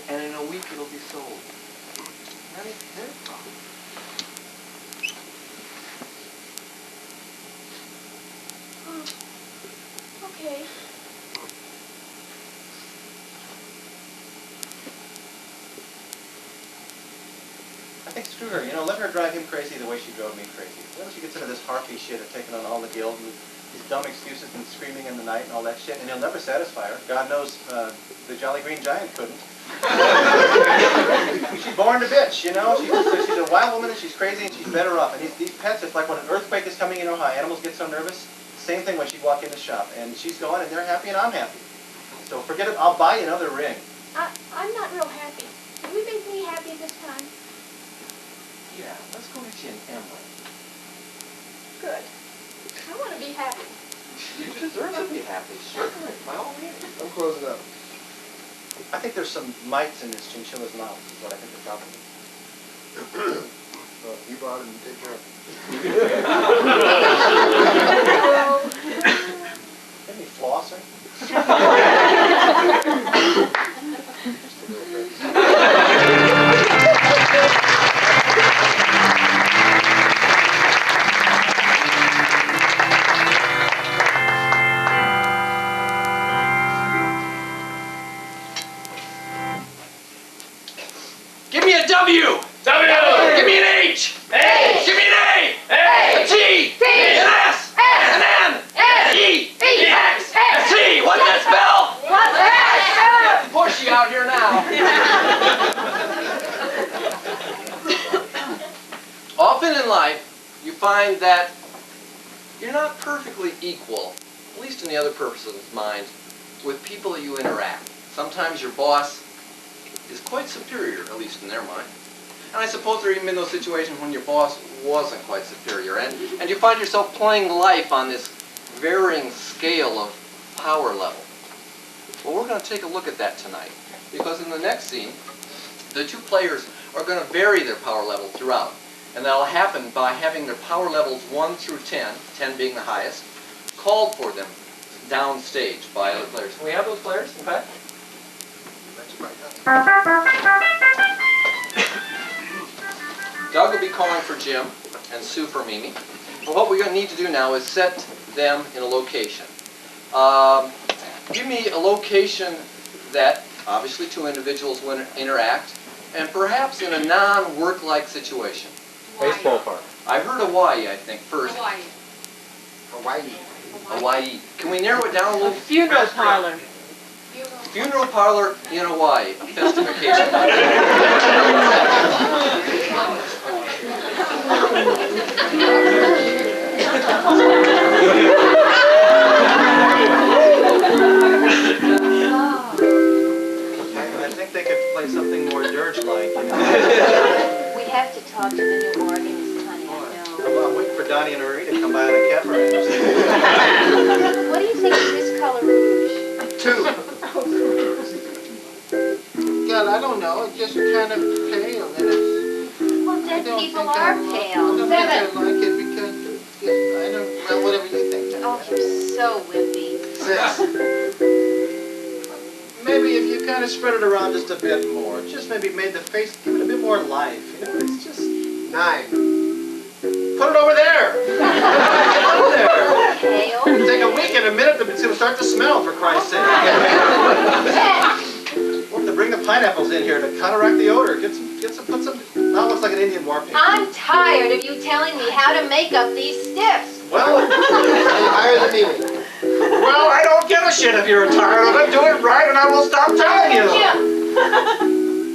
Speaker 5: and in a week it'll be sold. Not even their problem.
Speaker 7: Okay.
Speaker 3: I think screw her, you know, let her drive him crazy the way she drove me crazy. Then she gets into this harpy shit of taking on all the guilt and these dumb excuses and screaming in the night and all that shit, and he'll never satisfy her. God knows the Jolly Green Giant couldn't. She's born a bitch, you know. She's a wild woman and she's crazy and she's better off. And these pets, it's like when an earthquake is coming, you know how animals get so nervous? Same thing when she'd walk in the shop. And she's gone and they're happy and I'm happy. So forget it, I'll buy you another ring.
Speaker 7: I'm not real happy. Can you make me happy this time?
Speaker 5: Yeah, let's go get you an emerald.
Speaker 7: Good. I want to be happy.
Speaker 5: You deserve to be happy, certainly, by all means.
Speaker 1: I'm closing up.
Speaker 3: I think there's some mites in this chinchilla's mouth, is what I think the problem is.
Speaker 1: Well, you bought it and take care of it.
Speaker 3: Any flossing?
Speaker 5: Give me a W!
Speaker 6: W!
Speaker 5: Give me an H!
Speaker 6: H!
Speaker 5: Give me an A!
Speaker 6: A!
Speaker 5: A T!
Speaker 7: T!
Speaker 5: An S!
Speaker 7: S!
Speaker 5: An N!
Speaker 7: S!
Speaker 5: An E!
Speaker 7: E!
Speaker 5: X!
Speaker 7: X!
Speaker 5: A T! What's that spell?
Speaker 7: What's that?
Speaker 5: Getting pushy out here now. Often in life, you find that you're not perfectly equal, at least in the other person's mind, with people that you interact. Sometimes your boss is quite superior, at least in their mind. And I suppose there are even been those situations when your boss wasn't quite superior. And you find yourself playing life on this varying scale of power level. Well, we're going to take a look at that tonight. Because in the next scene, the two players are going to vary their power level throughout. And that'll happen by having their power levels 1 through 10, 10 being the highest, called for them downstage by other players. Can we have those players, in fact? Doug will be calling for Jim and Sue for Mimi. But what we're going to need to do now is set them in a location. Give me a location that obviously two individuals will interact, and perhaps in a non-work-like situation.
Speaker 3: Baseball park.
Speaker 5: I heard Hawaii, I think, first.
Speaker 1: Hawaii.
Speaker 5: Hawaii. Can we narrow it down a little?
Speaker 7: Funeral parlor.
Speaker 5: Funeral parlor in Hawaii. A festive occasion.
Speaker 3: I think they could play something more dirge-like. You know?
Speaker 2: We have to talk to the new organist, honey, I know.
Speaker 3: I'm waiting for Donnie and Marina to come by on a catamaran.
Speaker 2: What do you think of this color rouge?
Speaker 1: 2.
Speaker 8: God, I don't know. It's just kind of pale, and it's.
Speaker 2: Well,
Speaker 8: I
Speaker 2: dead
Speaker 8: don't
Speaker 2: people
Speaker 8: think
Speaker 2: are
Speaker 8: I don't think
Speaker 2: pale.
Speaker 8: I like it because I don't. Well, whatever you think.
Speaker 2: Oh, you're so wimpy.
Speaker 1: 6.
Speaker 3: Maybe if you kind of spread it around just a bit more, just maybe made the face, give it a bit more life. You know, it's just.
Speaker 1: 9.
Speaker 3: Put it over there. Put it over there.
Speaker 2: Okay,
Speaker 3: It'll take a week and a minute to start to smell, for Christ's sake. We'll have to bring the pineapples in here to counteract the odor. Put some. Now it looks like an Indian war paint.
Speaker 2: I'm tired of you telling me how to make up these stiffs.
Speaker 3: Well,
Speaker 1: Higher than Mimi.
Speaker 3: well, I don't give a shit if you're tired of it. Do it right, and I will stop telling you.
Speaker 2: Jim,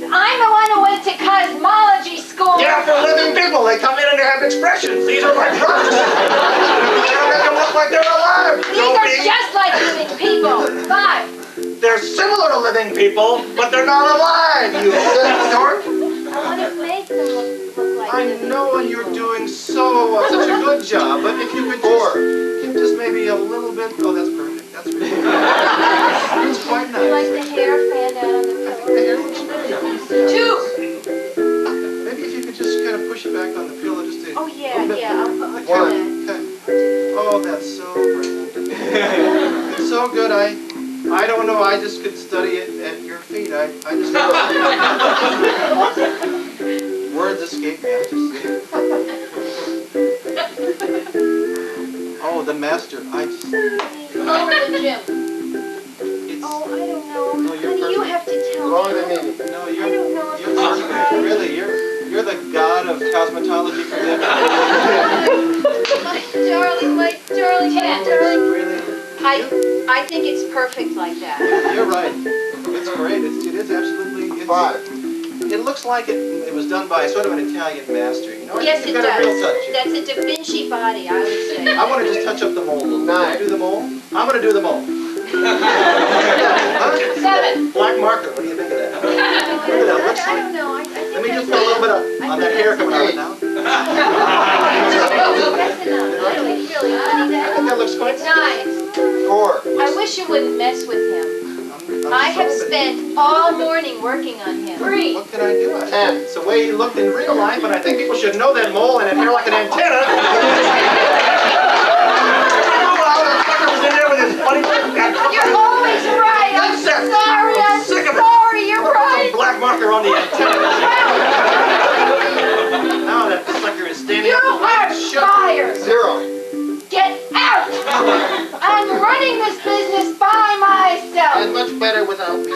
Speaker 2: I'm the one who went to cosmology school.
Speaker 3: Yeah, for living people, they come in and they have expressions. These are like rocks. They don't make them look like they're alive.
Speaker 2: These are just like living people. 5.
Speaker 3: They're similar to living people, but they're not alive, you dork.
Speaker 2: I want to make them look like
Speaker 3: I
Speaker 2: living
Speaker 3: know
Speaker 2: people.
Speaker 3: you're doing such a good job, but if you could little bit. Oh, that's perfect. That's really good. That's quite nice.
Speaker 2: You like the hair fanned out on the pillow? Two!
Speaker 3: Maybe if you could just kind of push it back on the pillow just to...
Speaker 2: Oh, yeah, yeah, I'll do that.
Speaker 3: Okay. Oh, that's so great. It's so good. I don't know. I just could study it at your feet. I just... Words escape me. I just... Oh, the master. I just...
Speaker 2: Over the gym.
Speaker 3: It's...
Speaker 2: Oh, I don't know.
Speaker 3: No, you're
Speaker 2: Honey, you
Speaker 3: perfect.
Speaker 2: have to tell
Speaker 1: Longer
Speaker 2: me.
Speaker 1: than me.
Speaker 3: No,
Speaker 2: I don't know if
Speaker 3: you're
Speaker 2: this is
Speaker 3: perfect.
Speaker 2: right.
Speaker 3: Really, you're the god of cosmetology for them.
Speaker 2: My darling, my darling.
Speaker 3: Really,
Speaker 2: I think it's perfect like that.
Speaker 3: you're right. It's great. It is absolutely. It's,
Speaker 1: 5.
Speaker 3: It looks like it was done by sort of an Italian master. You know,
Speaker 2: Yes, it
Speaker 3: you've got a real
Speaker 2: does.
Speaker 3: touch here.
Speaker 2: That's a Da Vinci body, I would say.
Speaker 3: I want to just touch up the mole a little bit.
Speaker 1: 9.
Speaker 3: Can I do the mole? I'm going to do the mole.
Speaker 7: 7.
Speaker 3: Black marker. What do you think of that? Look at that. Looks
Speaker 2: I
Speaker 3: like.
Speaker 2: don't know. I think
Speaker 3: Let me just
Speaker 2: that's
Speaker 3: put a little bit on that hair coming out now.
Speaker 2: That's enough. Really, honey,
Speaker 3: I think that looks quite.
Speaker 2: it's 9.
Speaker 1: 4.
Speaker 2: I wish you wouldn't mess with him. I have spent all morning working on him. 3.
Speaker 3: What can I do?
Speaker 1: 10.
Speaker 3: It's the way he looked in real life, but I think people should know that mole and that hair like an antenna.
Speaker 2: You're always right. I'm sorry. I'm sorry. You're right.
Speaker 3: Black marker on the antenna. Now that sucker is standing
Speaker 2: You
Speaker 3: up.
Speaker 2: are fired.
Speaker 1: 0.
Speaker 2: Get out. I'm running this business by myself.
Speaker 8: And much better without me.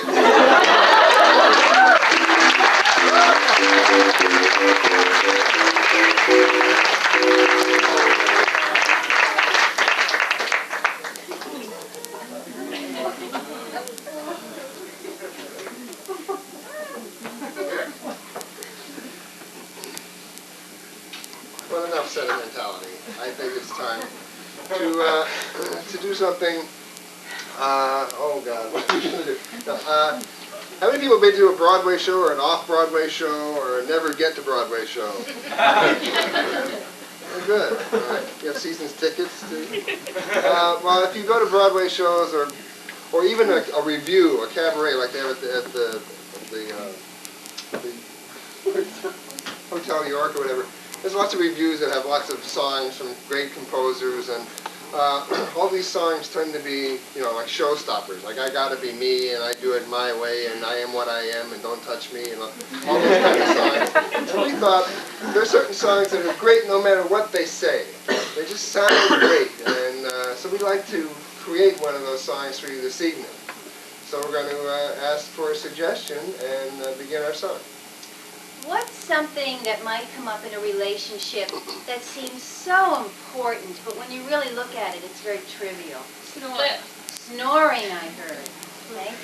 Speaker 1: Well, enough sentimentality. I think it's time to do something. Oh God, what are we gonna do? How many people have been to a Broadway show or an off-Broadway show or a never get to Broadway show? Oh, good. You have season's tickets too. Well, if you go to Broadway shows or even a review, a cabaret like they have at the Hotel New York or whatever. There's lots of reviews that have lots of songs from great composers, and all these songs tend to be, you know, like showstoppers. Like I Gotta Be Me, and I Do It My Way, and I Am What I Am, and Don't Touch Me, and all those kind of songs. And we thought there are certain songs that are great no matter what they say. They just sound great, and so we'd like to create one of those songs for you this evening. So we're going to ask for a suggestion and begin our song.
Speaker 2: What's something that might come up in a relationship that seems so important, but when you really look at it, it's very trivial?
Speaker 7: Snoring.
Speaker 2: Snoring, I heard. Thank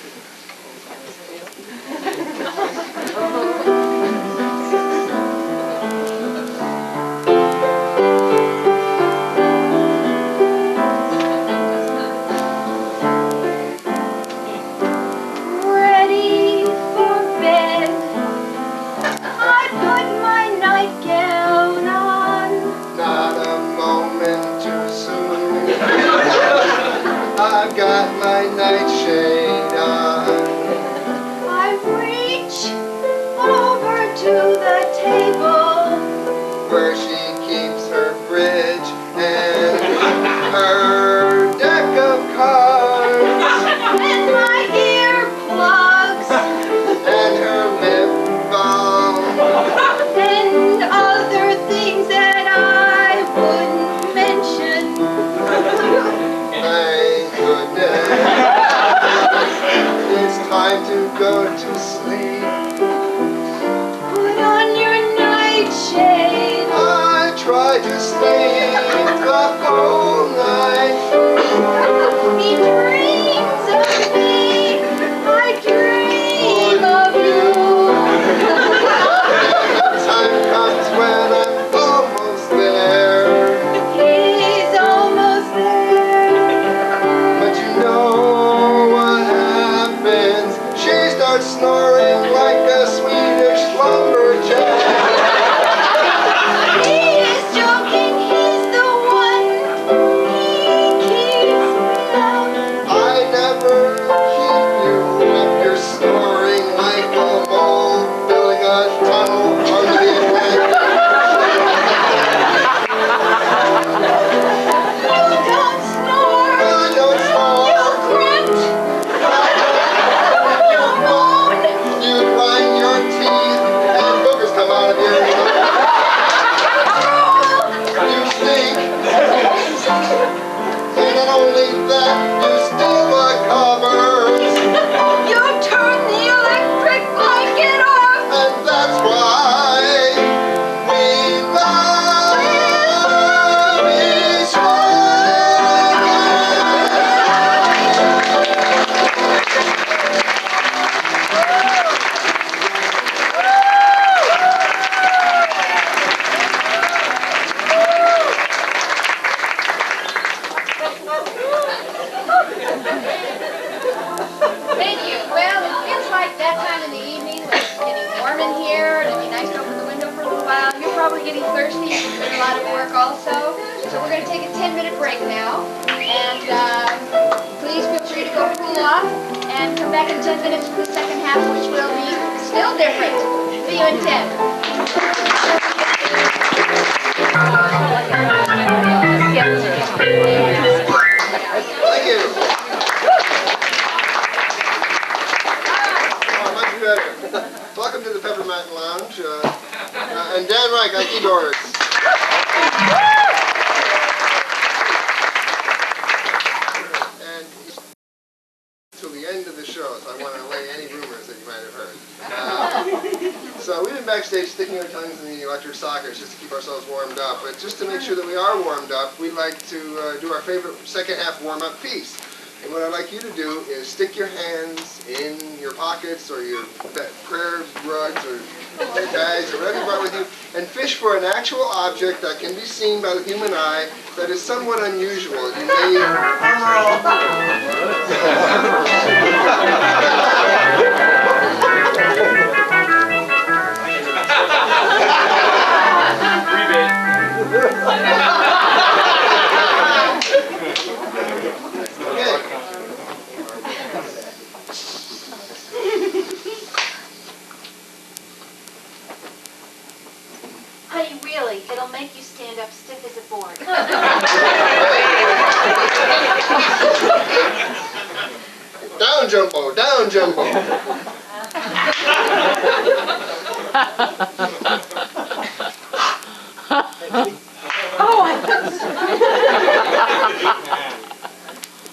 Speaker 2: Ready for bed. I put my nightgown on.
Speaker 1: Not a moment too soon. I've got my nightshade on.
Speaker 2: I reach over to the table.
Speaker 1: Where she keeps her bridge and her deck of cards
Speaker 2: And my earplugs.
Speaker 1: and her lip balm.
Speaker 2: And other things that I wouldn't mention.
Speaker 1: Thank goodness. It's time to go to sleep.
Speaker 2: Put on your nightshade.
Speaker 1: I tried to sleep the whole night.
Speaker 2: He dreams of me. I dream of you.
Speaker 1: Time comes when I'm almost there.
Speaker 2: He's almost there.
Speaker 1: But you know what happens? She starts snoring like a Swedish lumberjack.
Speaker 2: He is joking. He's the one.
Speaker 7: Thank you. Well, it feels like that time in the evening when it's getting warm in here and it'd be nice to open the window for a little while. You're probably getting thirsty. You've been doing a lot of work also. So we're going to take a 10-minute break now. And please feel free to go cool off and come back in 10 minutes for the second half, which will be still different. See you in 10.
Speaker 1: Thank you. Oh, much better. Welcome to the Pepper Mountain Lounge. And Dan Reich on keyboards. And till the end of the show, so I want to allay any rumors that you might have heard. So we've been backstage sticking our tongues in the electric sockets just to keep ourselves warmed up. But just to make sure that we are warmed up, we'd like to do our favorite second half warm-up piece. And what I'd like you to do is stick your hands in your pockets or your prayer rugs or your bags or whatever you brought with you and fish for an actual object that can be seen by the human eye that is somewhat unusual. You may...
Speaker 2: Honey, really, it'll make you stand up stiff as a board.
Speaker 1: Down, Jumbo! Down, Jumbo!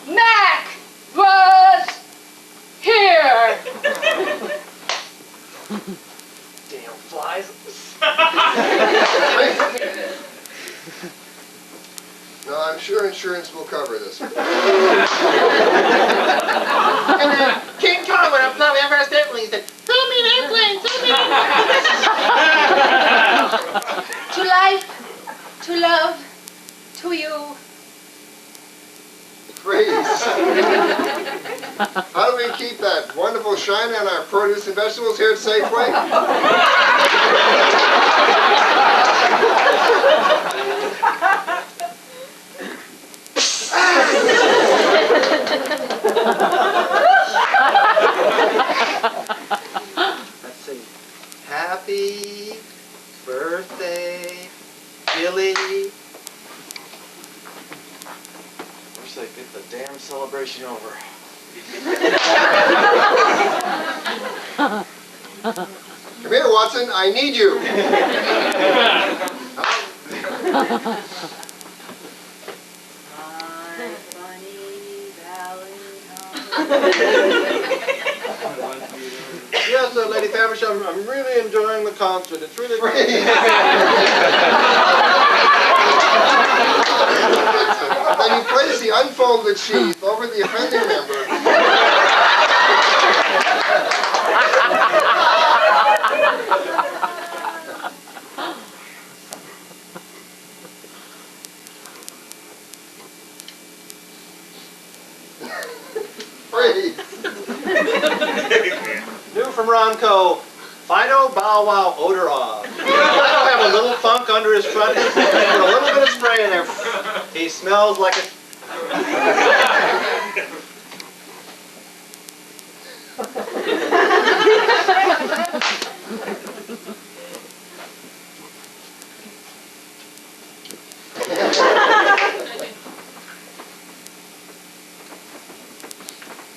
Speaker 7: Mac was here.
Speaker 5: Damn flies.
Speaker 1: No, I'm sure insurance will cover this.
Speaker 8: And King Kong went up the Empire State Building and said, "Throw me an airplane, throw me an airplane."
Speaker 2: To life, to love, to you.
Speaker 1: Freeze. How do we keep that wonderful shine on our produce and vegetables here at Safeway?
Speaker 8: Let's see. Happy birthday, Billy.
Speaker 5: Wish they'd get the damn celebration over.
Speaker 1: Come here, Watson. I need you.
Speaker 2: My funny Valentine.
Speaker 8: Yes, Lady Faversham, I'm really enjoying the concert. It's really great.
Speaker 1: Then you place the unfolded sheath over the offending member. Freeze.
Speaker 8: New from Ronco, Fido Bow Wow Odor Off. Fido have a little funk under his front. Put a little bit of spray in there. He smells like a...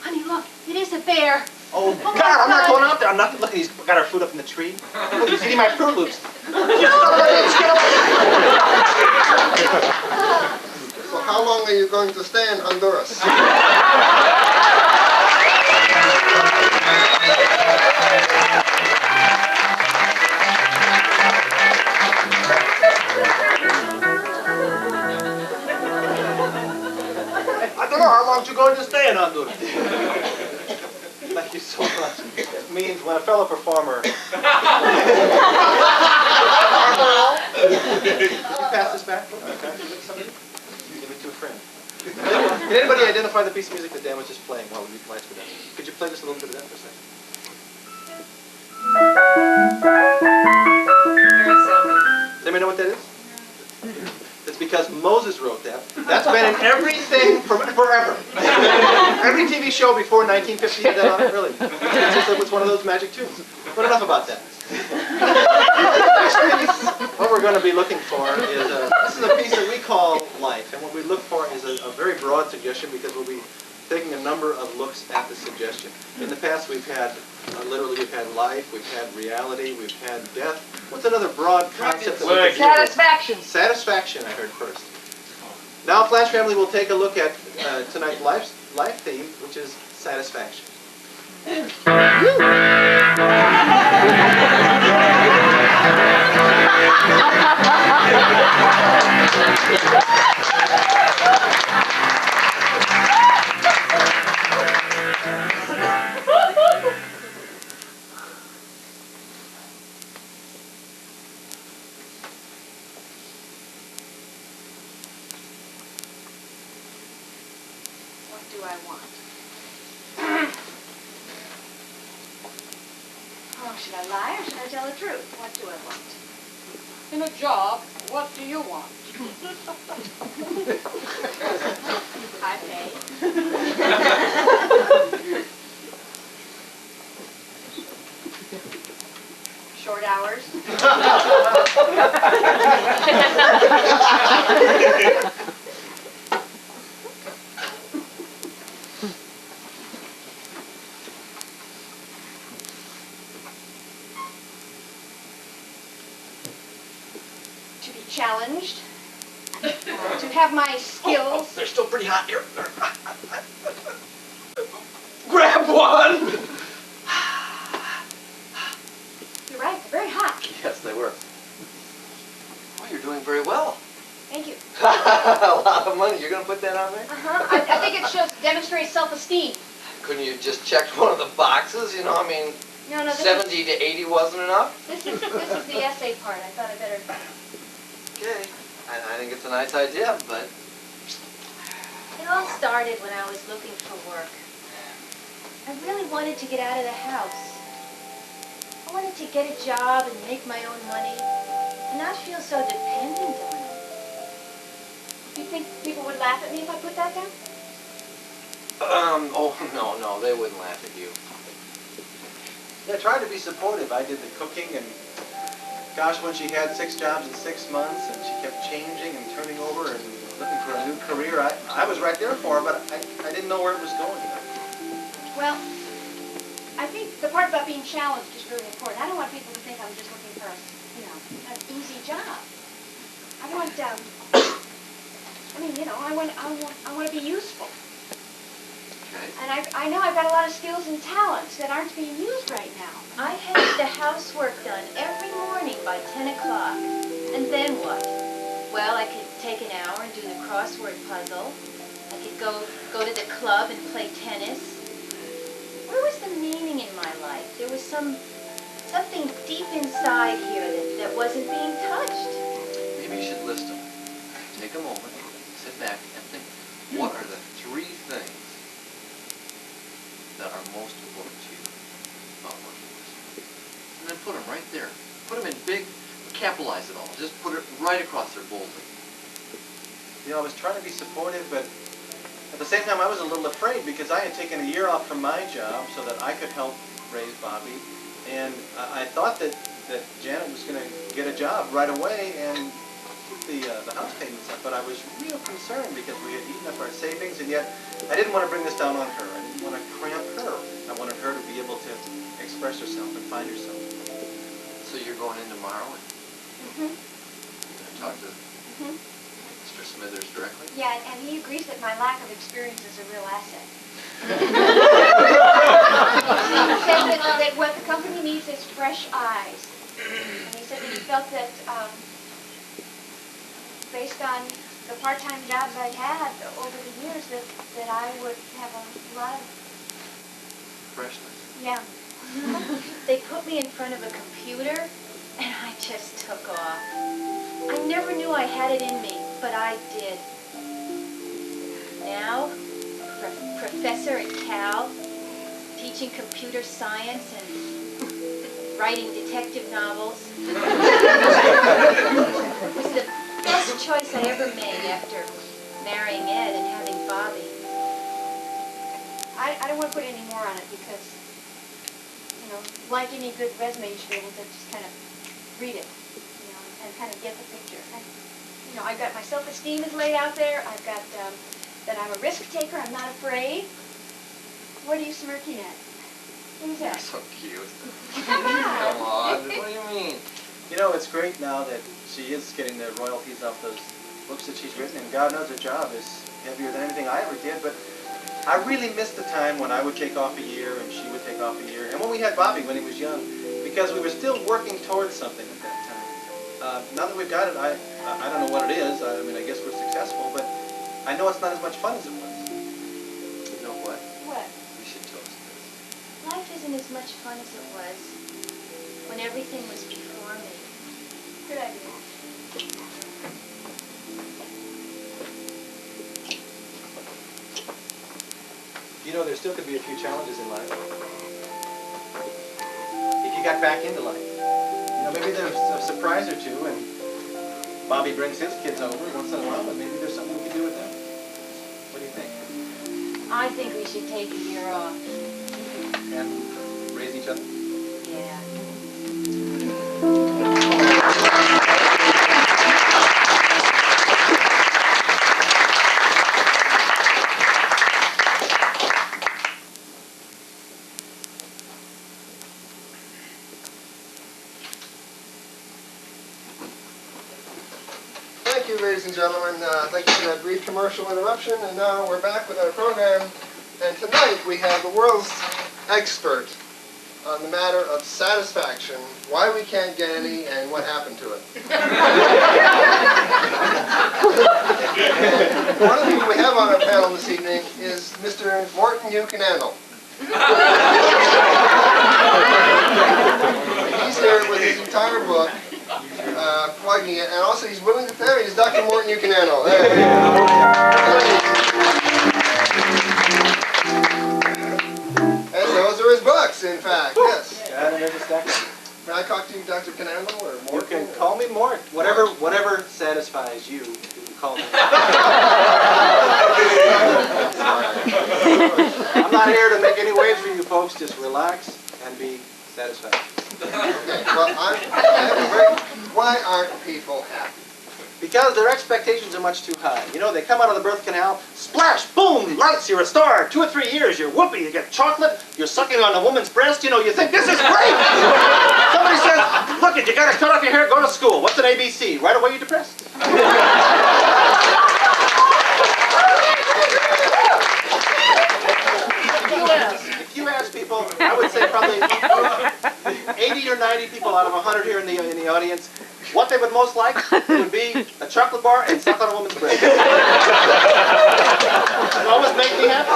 Speaker 2: Honey, look, it is a bear.
Speaker 8: Oh, God, I'm not going out there. I'm not. Look, he's got our food up in the tree. Look, he's eating my Fruit Loops.
Speaker 1: So how long are you going to stay in Honduras?
Speaker 8: I don't know how long you're going to stay in Honduras. Thank you so much. It means when a fellow performer... Can you pass this back? Okay. Give it to a friend. Can anybody identify the piece of music that Dan was just playing while the lights were down? Could you play just a little bit of that for a second? Does anybody know what that is? It's because Moses wrote that. That's been in everything forever. Every TV show before 1950 had that on it, really. It's just like it's one of those magic tunes. But enough about that. What we're going to be looking for is, this is a piece that we call Life. And what we look for is a very broad suggestion because we'll be taking a number of looks at the suggestion. In the past we've had, literally we've had life, we've had reality, we've had death. What's another broad concept that we can deal with?
Speaker 7: Satisfaction.
Speaker 8: Satisfaction, I heard first. Now Flash Family will take a look at tonight's life theme, which is satisfaction.
Speaker 4: What do I want? Oh, should I lie or should I tell the truth? What do I want?
Speaker 7: In a job, what do you want?
Speaker 4: I pay. Short hours. To be challenged. To have my skills.
Speaker 5: They're still pretty hot here. Grab one!
Speaker 4: You're right, they're very hot.
Speaker 5: Yes, they were. Well, you're doing very well.
Speaker 4: Thank you.
Speaker 5: A lot of money. You're going to put that on there?
Speaker 4: Uh-huh. I think it demonstrates self-esteem.
Speaker 5: Couldn't you just check one of the boxes? You know, I mean,
Speaker 4: No, this
Speaker 5: 70 to 80 wasn't enough?
Speaker 4: This is the essay part. I thought I better.
Speaker 5: Okay. I think it's a nice idea, but
Speaker 2: It all started when I was looking for work. I really wanted to get out of the house. I wanted to get a job and make my own money and not feel so dependent on it.
Speaker 4: Do you think people would laugh at me if I put that down?
Speaker 5: oh, no, they wouldn't laugh at you.
Speaker 8: Yeah, try to be supportive. I did the cooking, and gosh, when she had 6 jobs in 6 months, and she kept changing and turning over and looking for a new career, I was right there for her, but I didn't know where it was going.
Speaker 4: Well, I think the part about being challenged is really important. I don't want people to think I'm just looking for an easy job. I want, I want to be useful.
Speaker 5: Okay.
Speaker 4: And I know I've got a lot of skills and talents that aren't being used right now.
Speaker 2: I had the housework done every morning by 10 o'clock. And then what? Well, I could take an hour and do the crossword puzzle. I could go to the club and play tennis. Where was the meaning in my life? There was something deep inside here that wasn't being touched.
Speaker 5: Maybe you should list them. Take a moment, sit back, and think, what are the 3 things that are most important to you about working with someone? And then put them right there. Put them in big, capitalize it all. Just put it right across there boldly.
Speaker 8: You know, I was trying to be supportive, but at the same time I was a little afraid because I had taken a year off from my job so that I could help raise Bobby. And I thought that Janet was going to get a job right away and keep the house payments up, but I was real concerned because we had eaten up our savings, and yet I didn't want to bring this down on her. I didn't want to cramp her. I wanted her to be able to express herself and find herself.
Speaker 5: So you're going in tomorrow and
Speaker 4: Mm-hmm.
Speaker 5: you're going to talk to Mr. Smithers directly?
Speaker 4: Yeah, and he agrees that my lack of experience is a real asset. He said that what the company needs is fresh eyes. And he said that he felt that based on the part-time jobs I'd had over the years that I would have a lot of...
Speaker 5: Freshness.
Speaker 4: Yeah.
Speaker 2: They put me in front of a computer, and I just took off. I never knew I had it in me, but I did. professor at Cal, teaching computer science and writing detective novels. It was the best choice I ever made after marrying Ed and having Bobby.
Speaker 4: I don't want to put any more on it because, you know, like any good resume, you should be able to just kind of read it, you know, and kind of get the picture. You know, I've got my self-esteem is laid out there. I've got that I'm a risk taker. I'm not afraid. What are you smirking at? Who's that?
Speaker 5: So cute.
Speaker 4: Come on.
Speaker 5: Come on. What do you mean?
Speaker 8: You know, it's great now that she is getting the royalties off those books that she's written, and God knows her job is heavier than anything I ever did, but I really missed the time when I would take off a year and she would take off a year, and when we had Bobby when he was young, because we were still working towards something at that time. Now that we've got it, I don't know what it is. I mean, I guess we're successful, but I know it's not as much fun as it was.
Speaker 5: You know what?
Speaker 4: What?
Speaker 5: We should toast this.
Speaker 2: Life isn't as much fun as it was when everything was before me.
Speaker 4: Good idea.
Speaker 8: You know, there still could be a few challenges in life. If you got back into life. You know, maybe there's a surprise or two, and Bobby brings his kids over once in a while, but maybe there's something we can do with them. What do you think?
Speaker 2: I think we should take a year off.
Speaker 8: And raise each other?
Speaker 2: Yeah.
Speaker 1: Thank you, ladies and gentlemen. Thank you for that brief commercial interruption. And now we're back with our program. And tonight we have the world's expert on the matter of satisfaction, why we can't get any, and what happened to it. One of the people we have on our panel this evening is Mr. Morton Ucanandle. He's here with his entire book, plugging it, and also he's willing to tell you he's Dr. Morton Ucanandle. And those are his books, in fact, yes.
Speaker 8: Yeah, there's a stack.
Speaker 1: May I talk to you, Dr. Canandle, or
Speaker 8: You
Speaker 1: Morton?
Speaker 8: can call me Mort. Whatever satisfies you, you can call me. I'm not here to make any waves for you folks. Just relax and be satisfied.
Speaker 1: Okay, well, why aren't people happy?
Speaker 8: Because their expectations are much too high. You know, they come out of the birth canal, splash, boom, lights, you're a star. 2 or 3 years, you're whoopee, you get chocolate, you're sucking on a woman's breast, you know, you think, this is great! Somebody says, look it, you gotta cut off your hair, go to school. What's an ABC? Right away you're depressed. If you ask people, I would say probably 80 or 90 people out of 100 here in the audience, what they would most like would be a chocolate bar and suck on a woman's breast. It always makes me happy.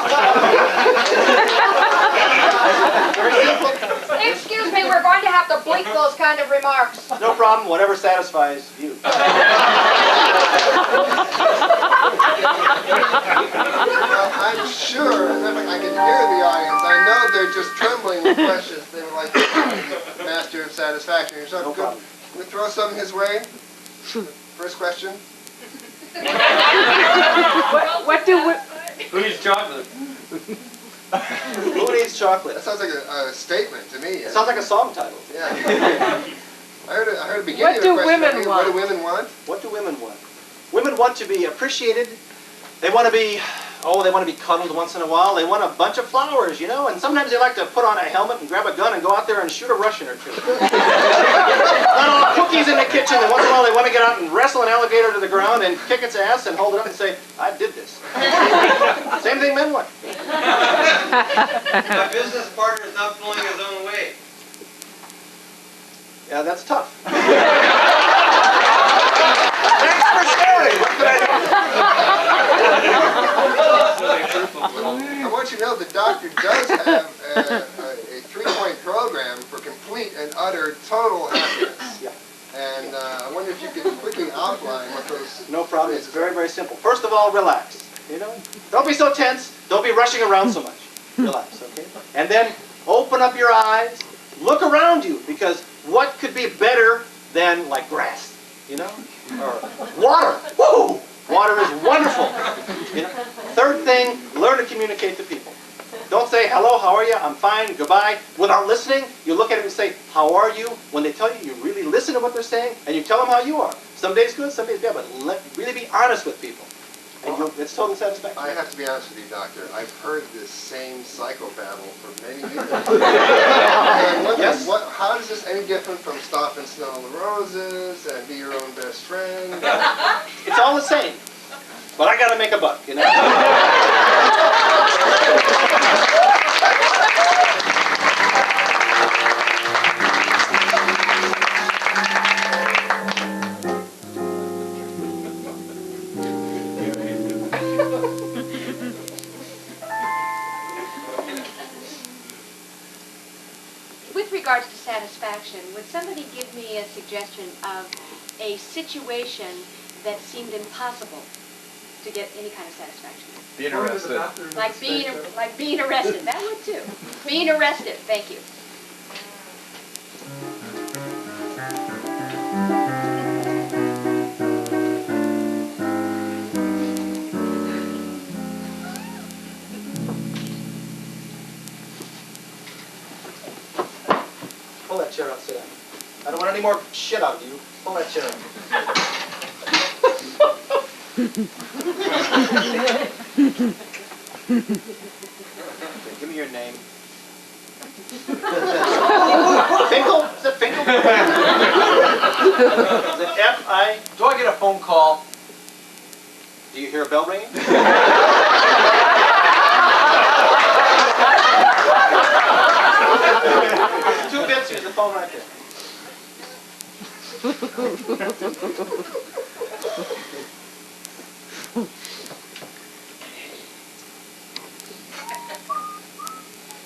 Speaker 8: Very simple.
Speaker 7: Excuse me, we're going to have to bleep those kind of remarks.
Speaker 8: No problem, whatever satisfies you.
Speaker 1: Well, I'm sure, as if I can hear the audience, I know they're just trembling with questions they would like to ask the master of satisfaction. Yourself,
Speaker 8: No problem.
Speaker 1: we throw something his way? First question.
Speaker 9: What do we...
Speaker 6: Who needs chocolate?
Speaker 8: Who needs chocolate?
Speaker 1: That sounds like a statement to me.
Speaker 8: It sounds like a song title.
Speaker 1: Yeah. I heard a beginning
Speaker 9: What
Speaker 1: of
Speaker 9: do
Speaker 1: the question.
Speaker 9: women
Speaker 1: What do
Speaker 9: want?
Speaker 1: women want?
Speaker 8: What do women want? Women want to be appreciated. They want to be, they want to be cuddled once in a while. They want a bunch of flowers, you know, and sometimes they like to put on a helmet and grab a gun and go out there and shoot a Russian or two. Not all cookies in the kitchen, and once in a while they want to get out and wrestle an alligator to the ground and kick its ass and hold it up and say, I did this. Same thing men want.
Speaker 10: My business partner is not pulling his own weight.
Speaker 8: Yeah, that's tough. Thanks for sharing. What could I do?
Speaker 1: I want you to know the doctor does have a 3-point program for complete and utter total happiness.
Speaker 8: Yeah.
Speaker 1: And I wonder if you could quickly outline what those...
Speaker 8: No problem. It's very, very simple. First of all, relax. You know, don't be so tense. Don't be rushing around so much. Relax, okay? And then open up your eyes. Look around you, because what could be better than like grass, you know? Or water. Woo! Water is wonderful. You know? Third thing, learn to communicate to people. Don't say, hello, how are you? I'm fine, goodbye. Without listening, you look at them and say, how are you? When they tell you, you really listen to what they're saying, and you tell them how you are. Some days good, some days bad, but really be honest with people. And it's total satisfaction.
Speaker 1: I have to be honest with you, Doctor. I've heard this same psychobabble for many years. And I wonder,
Speaker 8: Yes?
Speaker 1: how is this any different from Stop and Smell the Roses and Be Your Own Best Friend?
Speaker 8: It's all the same. But I gotta make a buck, you know?
Speaker 7: With regards to satisfaction, would somebody give me a suggestion of a situation that seemed impossible to get any kind of satisfaction?
Speaker 6: Being arrested.
Speaker 7: Like being arrested. That would too. Being arrested. Thank you.
Speaker 8: Pull that chair out, sit down. I don't want any more shit out of you. Pull that chair out. Okay, give me your name. Finkel? Is it Finkel? Is it F-I?
Speaker 5: Do I get a phone call?
Speaker 8: Do you hear a bell ringing? Two bits, here's the phone right there.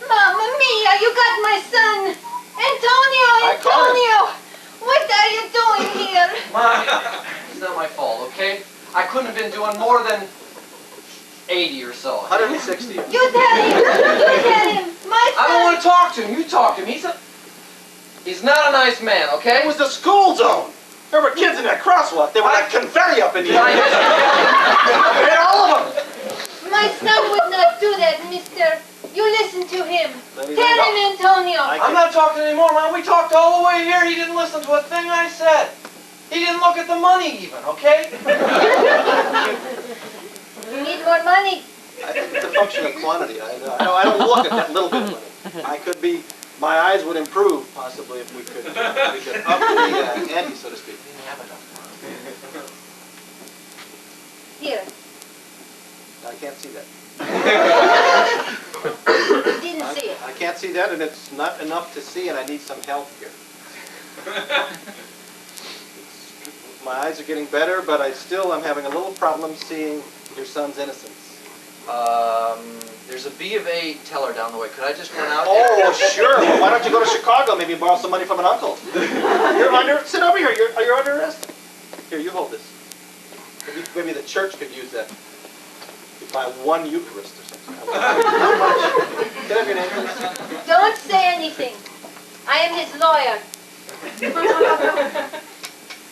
Speaker 2: Mamma mia, you got my son! Antonio, Antonio! What are you doing here?
Speaker 5: Ma, it's not my fault, okay? I couldn't have been doing more than 80 or so.
Speaker 8: 160.
Speaker 2: You tell him! You tell him! My son!
Speaker 5: I don't want to talk to him. You talk to him. He's not a nice man, okay?
Speaker 8: It was the school zone. There were kids in that crosswalk. They were like confetti up in the air. And all of them.
Speaker 2: My son would not do that, mister. You listen to him. Tell him, Antonio.
Speaker 5: I'm not talking anymore, Mom. We talked all the way here. He didn't listen to a thing I said. He didn't look at the money even, okay?
Speaker 2: You need more money.
Speaker 8: I think it's a function of quantity. I don't look at that little bit of money. My eyes would improve possibly if we could up the ante, so to speak.
Speaker 5: Didn't have enough money.
Speaker 2: Here.
Speaker 8: I can't see that.
Speaker 2: Didn't see it.
Speaker 8: I can't see that, and it's not enough to see, and I need some help here. My eyes are getting better, but I'm having a little problem seeing your son's innocence.
Speaker 5: There's a B of A teller down the way. Could I just run out?
Speaker 8: Oh, sure. Well, why don't you go to Chicago, maybe borrow some money from an uncle? Sit over here. You're under arrest. Here, you hold this. Maybe the church could use that. You buy one Eucharist or something. How much? Can I have your name, please?
Speaker 2: Don't say anything. I am his lawyer.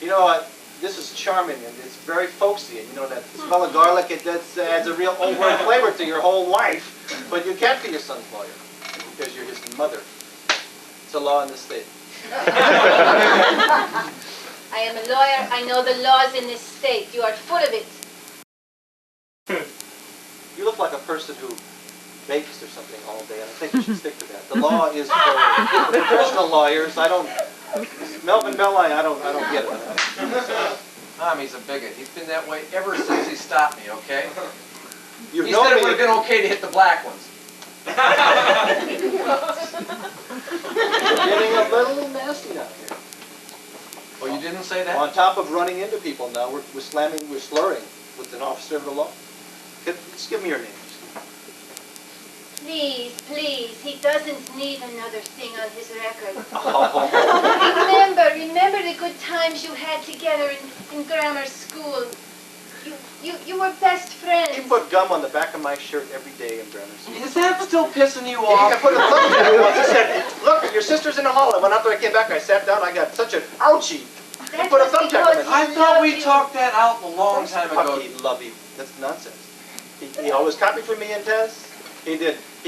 Speaker 8: You know what? This is charming, and it's very folksy, and you know that smell of garlic, it adds a real over flavor to your whole life. But you can't be your son's lawyer, because you're his mother. It's a law in this state.
Speaker 2: I am a lawyer. I know the laws in this state. You are full of it.
Speaker 8: You look like a person who bakes or something all day, and I think you should stick to that. The law is for professional lawyers. Melvin Bell, I don't get it.
Speaker 5: Mom, he's a bigot. He's been that way ever since he stopped me, okay?
Speaker 8: You've
Speaker 5: He
Speaker 8: known
Speaker 5: said it
Speaker 8: me-
Speaker 5: would have been okay to hit the black ones.
Speaker 8: You're getting a little nasty out here.
Speaker 5: Oh, you didn't say that?
Speaker 8: On top of running into people now, we're slurring with an officer of the law. Just give me your name.
Speaker 2: Please, please. He doesn't need another thing on his record.
Speaker 8: Oh.
Speaker 2: Remember the good times you had together in grammar school. You were best friends.
Speaker 8: He put gum on the back of my shirt every day in grammar school.
Speaker 5: Is that still pissing you
Speaker 8: He
Speaker 5: off?
Speaker 8: put a thumbtack once. He said, look, your sister's in the hall. I went out there, I came back, I sat down, I got such an ouchie. He put a thumbtack on it.
Speaker 5: I thought we talked that out a long time ago.
Speaker 8: Puppy, lovey. That's nonsense. He always copied from me in tests. He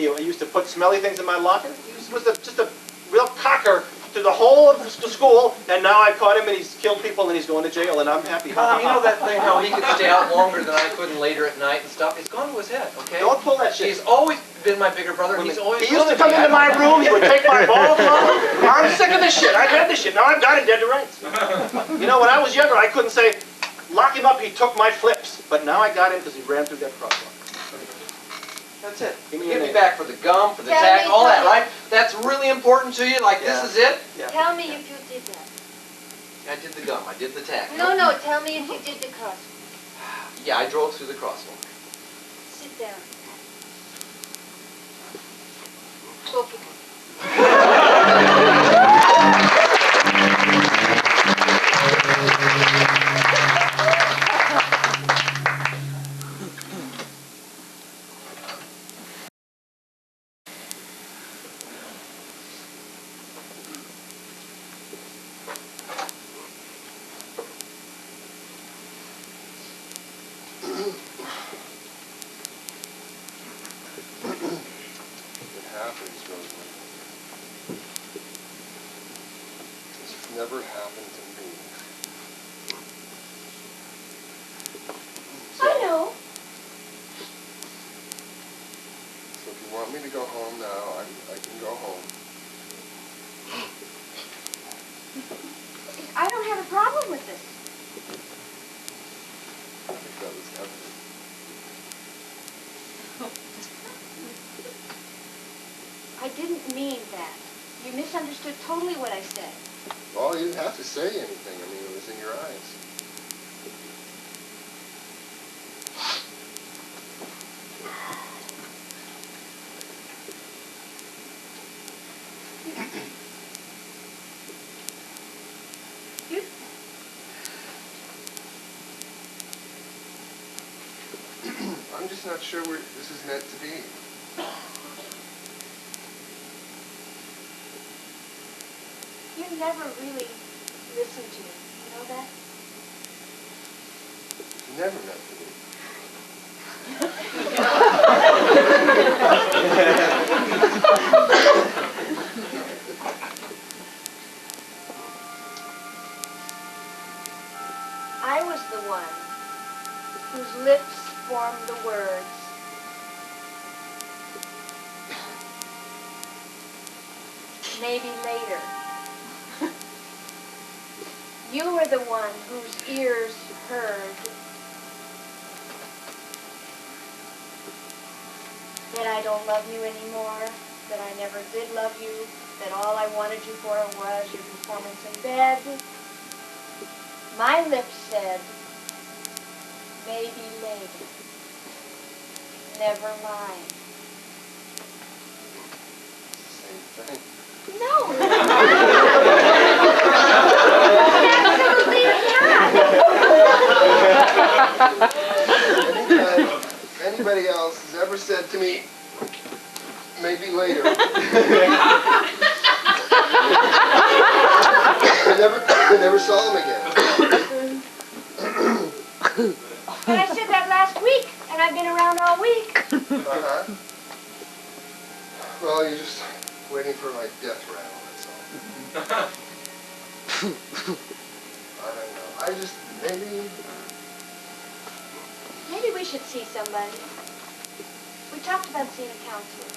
Speaker 8: used to put smelly things in my locker. He was just a real cocker to the whole of the school, and now I caught him and he's killed people and he's going to jail and I'm happy.
Speaker 5: Mom, you know that thing how he could stay out longer than I could and later at night and stuff? It's gone to his head, okay?
Speaker 8: Don't pull that shit.
Speaker 5: He's always been my bigger brother. He's always
Speaker 8: He used to come into my room, he would take my balls off. I'm sick of this shit. I've had this shit. Now I've got it dead to rights. You know, when I was younger, I couldn't say, lock him up, he took my flips. But now I got him because he ran through that crosswalk.
Speaker 5: That's it.
Speaker 8: Give me
Speaker 5: Give
Speaker 8: your
Speaker 5: me
Speaker 8: name.
Speaker 5: back for the gum, for the
Speaker 2: Tell
Speaker 5: tack,
Speaker 2: me,
Speaker 5: all that,
Speaker 2: tell me.
Speaker 5: right? That's really important to you? Like,
Speaker 8: Yeah.
Speaker 5: this is it?
Speaker 8: Yeah.
Speaker 2: Tell me if you did that.
Speaker 5: I did the gum. I did the tack.
Speaker 2: No, tell me if you did the crosswalk.
Speaker 5: Yeah, I drove through the crosswalk.
Speaker 2: Sit down. Okay.
Speaker 1: It happens, Rosemary. This has never happened to me.
Speaker 2: I know.
Speaker 1: So if you want me to go home now, I can go home.
Speaker 7: I don't have a problem with this.
Speaker 1: I think that was evident.
Speaker 7: I didn't mean that. You misunderstood totally what I said.
Speaker 1: Well, you didn't have to say anything. I mean, it was in your eyes. I'm just not sure where this is meant to be.
Speaker 7: You never really listened to me. You know that?
Speaker 1: It's never meant to be.
Speaker 7: I was the one whose lips formed the words. Maybe later. You were the one whose ears heard that I don't love you anymore, that I never did love you, that all I wanted you for was your performance in bed. My lips said, maybe later. Never mind.
Speaker 1: Same thing.
Speaker 7: No. Absolutely not.
Speaker 1: Anybody else has ever said to me, maybe later. I never saw him again.
Speaker 7: And I said that last week, and I've been around all week.
Speaker 1: Uh-huh. Well, you're just waiting for my death rattle, that's all. I don't know. I just, maybe...
Speaker 7: Maybe we should see somebody. We talked about seeing a counselor.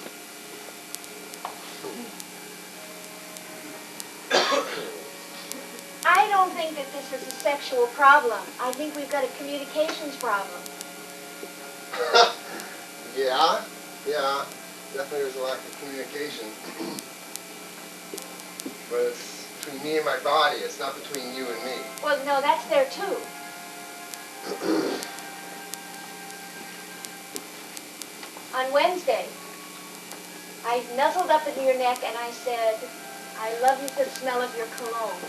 Speaker 7: I don't think that this is a sexual problem. I think we've got a communications problem.
Speaker 1: Yeah. Definitely there's a lack of communication. But it's between me and my body. It's not between you and me.
Speaker 7: Well, no, that's there too. On Wednesday, I nuzzled up into your neck and I said, I love you for the smell of your cologne.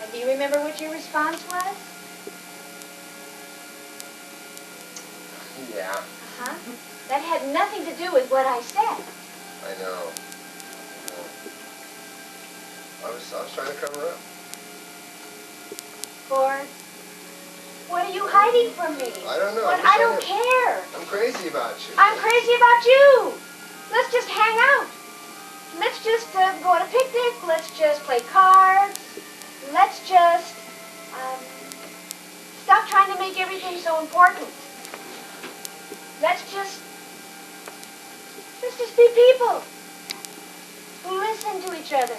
Speaker 7: And do you remember what your response was?
Speaker 1: Yeah,
Speaker 4: Uh-huh. That had nothing to do with what I said.
Speaker 1: I know. I was trying to cover up.
Speaker 4: Or what are you hiding from me?
Speaker 1: I don't know.
Speaker 4: What? I don't care.
Speaker 1: I'm crazy about you.
Speaker 4: I'm crazy about you. Let's just hang out. Let's just go on a picnic. Let's just play cards. Let's just stop trying to make everything so important. Let's just be people who listen to each other.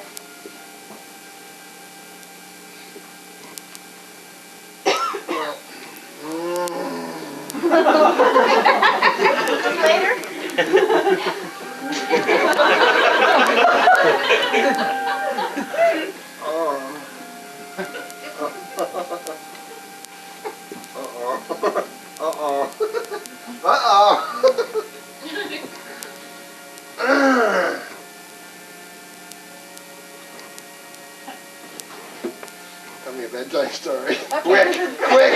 Speaker 4: Later.
Speaker 1: Tell me a bedtime story. Quick, quick.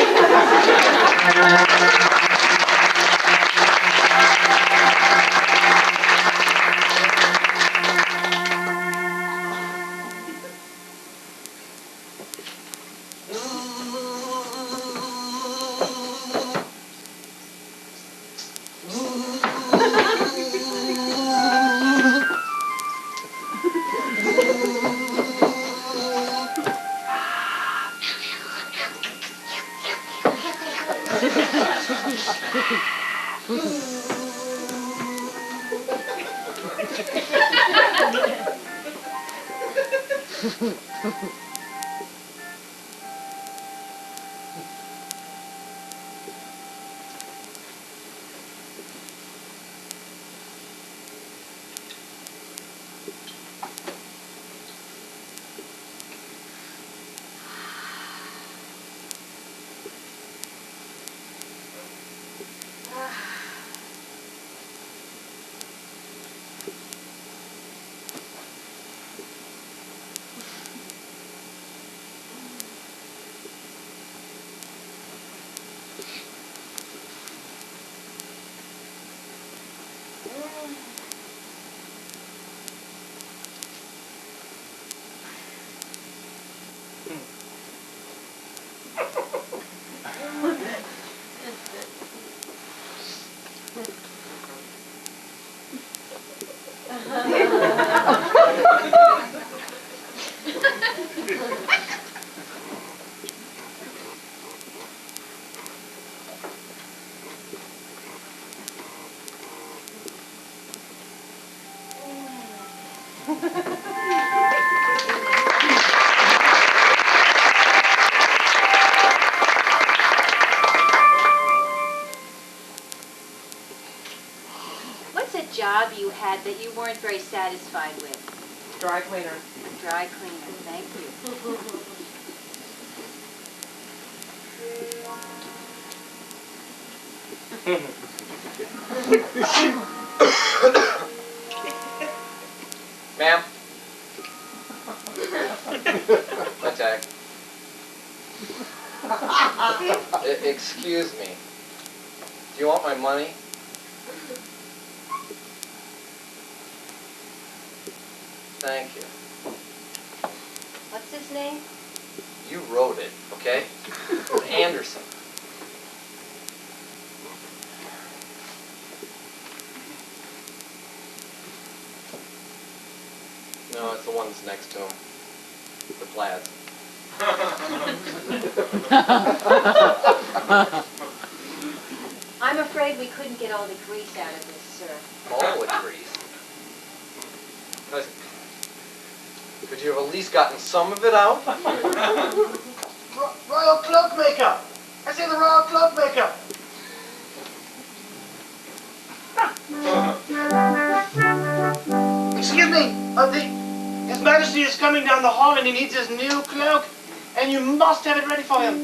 Speaker 2: What's a job you had that you weren't very satisfied with?
Speaker 5: Dry cleaner.
Speaker 2: Dry cleaner, thank you.
Speaker 5: Ma'am? My tag. Excuse me. Do you want my money? Thank you.
Speaker 2: What's his name?
Speaker 5: You wrote it, okay? Anderson. No, it's the one that's next to him. The plaids.
Speaker 2: I'm afraid we couldn't get all the grease out of this, sir.
Speaker 5: All the grease. Could you have at least gotten some of it out?
Speaker 3: Royal cloak makeup! I say the royal cloak makeup! Excuse me, His Majesty is coming down the hall and he needs his new cloak, and you must have it ready for him.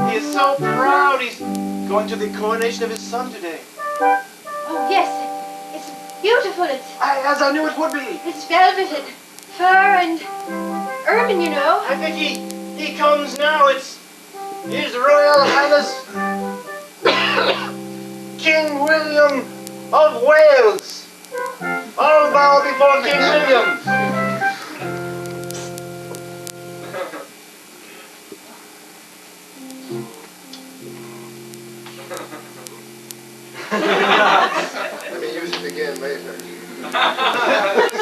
Speaker 3: He is so proud. He's going to the coronation of his son today.
Speaker 2: Oh, yes. It's beautiful.
Speaker 3: As I knew it would be.
Speaker 2: It's velvet and fur and ermine, you know.
Speaker 3: I think he comes now. It's His Royal Highness King William of Wales. I'll bow before King William.
Speaker 1: Let me use it again later.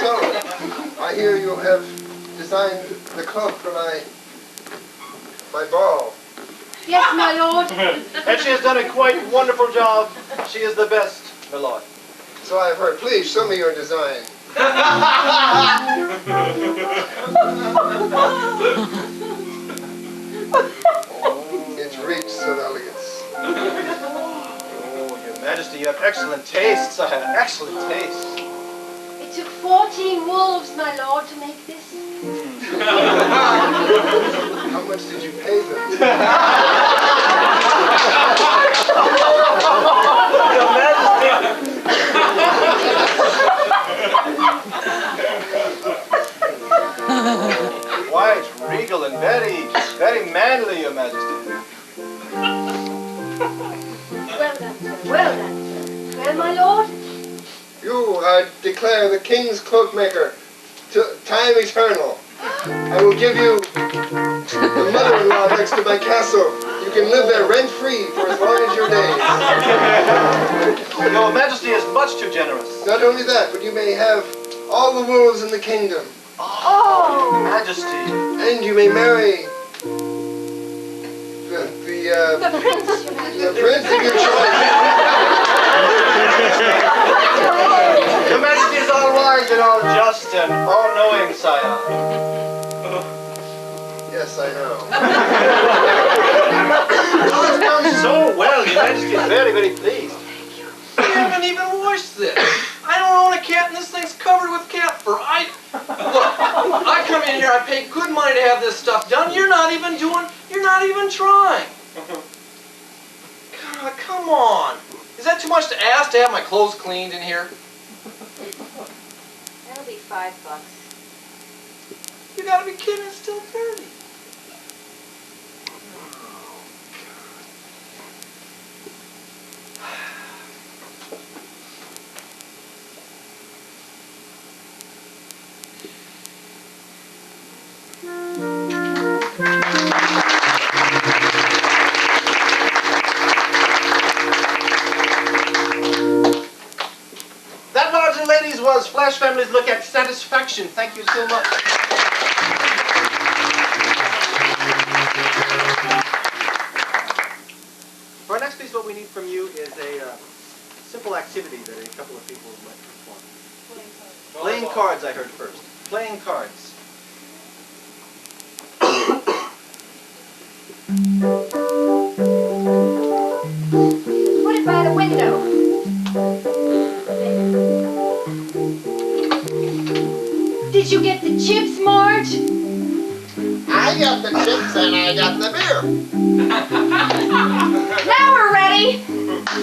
Speaker 1: So, I hear you have designed the cloak for my ball.
Speaker 2: Yes, my lord.
Speaker 8: And she has done a quite wonderful job. She is the best, my lord.
Speaker 1: So I've heard. Please show me your design. It reeks of elegance.
Speaker 8: Oh, Your Majesty, you have excellent taste, sire. Excellent taste.
Speaker 2: It took 14 wolves, my lord, to make this.
Speaker 1: How much did you pay them?
Speaker 8: Your Majesty. Quite regal and very, very manly, Your Majesty.
Speaker 2: Well done, sir. Well done, sir. Well, my lord?
Speaker 1: You declare the king's cloakmaker to time eternal. I will give you a mother-in-law next to my castle. You can live there rent-free for as long as your days.
Speaker 8: Your Majesty is much too generous.
Speaker 1: Not only that, but you may have all the wolves in the kingdom.
Speaker 8: Oh, Majesty.
Speaker 1: And you may marry the
Speaker 2: prince.
Speaker 1: The prince of your choice.
Speaker 8: Your Majesty is all wise and all just and all-knowing, sire.
Speaker 1: Yes, I know.
Speaker 8: Oh, it's done so well. Your Majesty is very, very pleased.
Speaker 5: You haven't even washed this. I don't own a cat and this thing's covered with cat fur. Look, I come in here, I pay good money to have this stuff done. You're not even trying. God, come on. Is that too much to ask to have my clothes cleaned in here?
Speaker 4: That'll be $5.
Speaker 5: You gotta be kidding, it's still dirty.
Speaker 8: That, lords and ladies, was Flash Family's look at satisfaction. Thank you so much. For our next piece, what we need from you is a simple activity that a couple of people might perform. Playing cards, I heard first. Playing cards.
Speaker 2: Put it by the window. Did you get the chips, Marge?
Speaker 1: I got the chips and I got the beer.
Speaker 2: Now we're ready.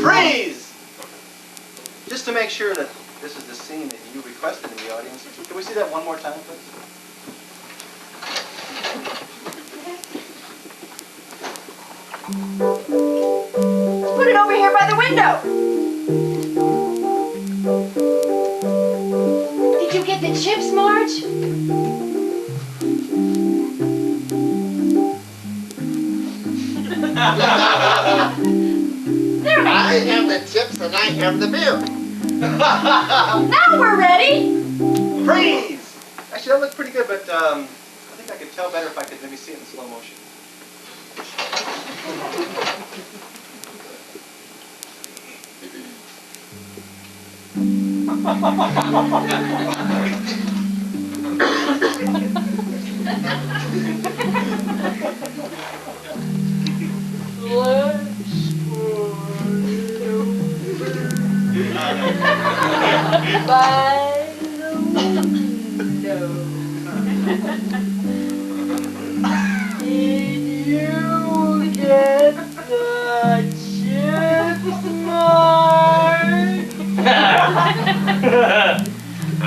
Speaker 8: Freeze! Just to make sure that this is the scene that you requested in the audience, can we see that one more time, please?
Speaker 2: Put it over here by the window. Did you get the chips, Marge? There we go.
Speaker 1: I have the chips and I have the beer.
Speaker 2: Now we're ready.
Speaker 8: Freeze! Actually, that looked pretty good, but I think I could tell better if I could maybe see it in slow motion.
Speaker 2: By the window. Did you get the chips, Marge?
Speaker 1: I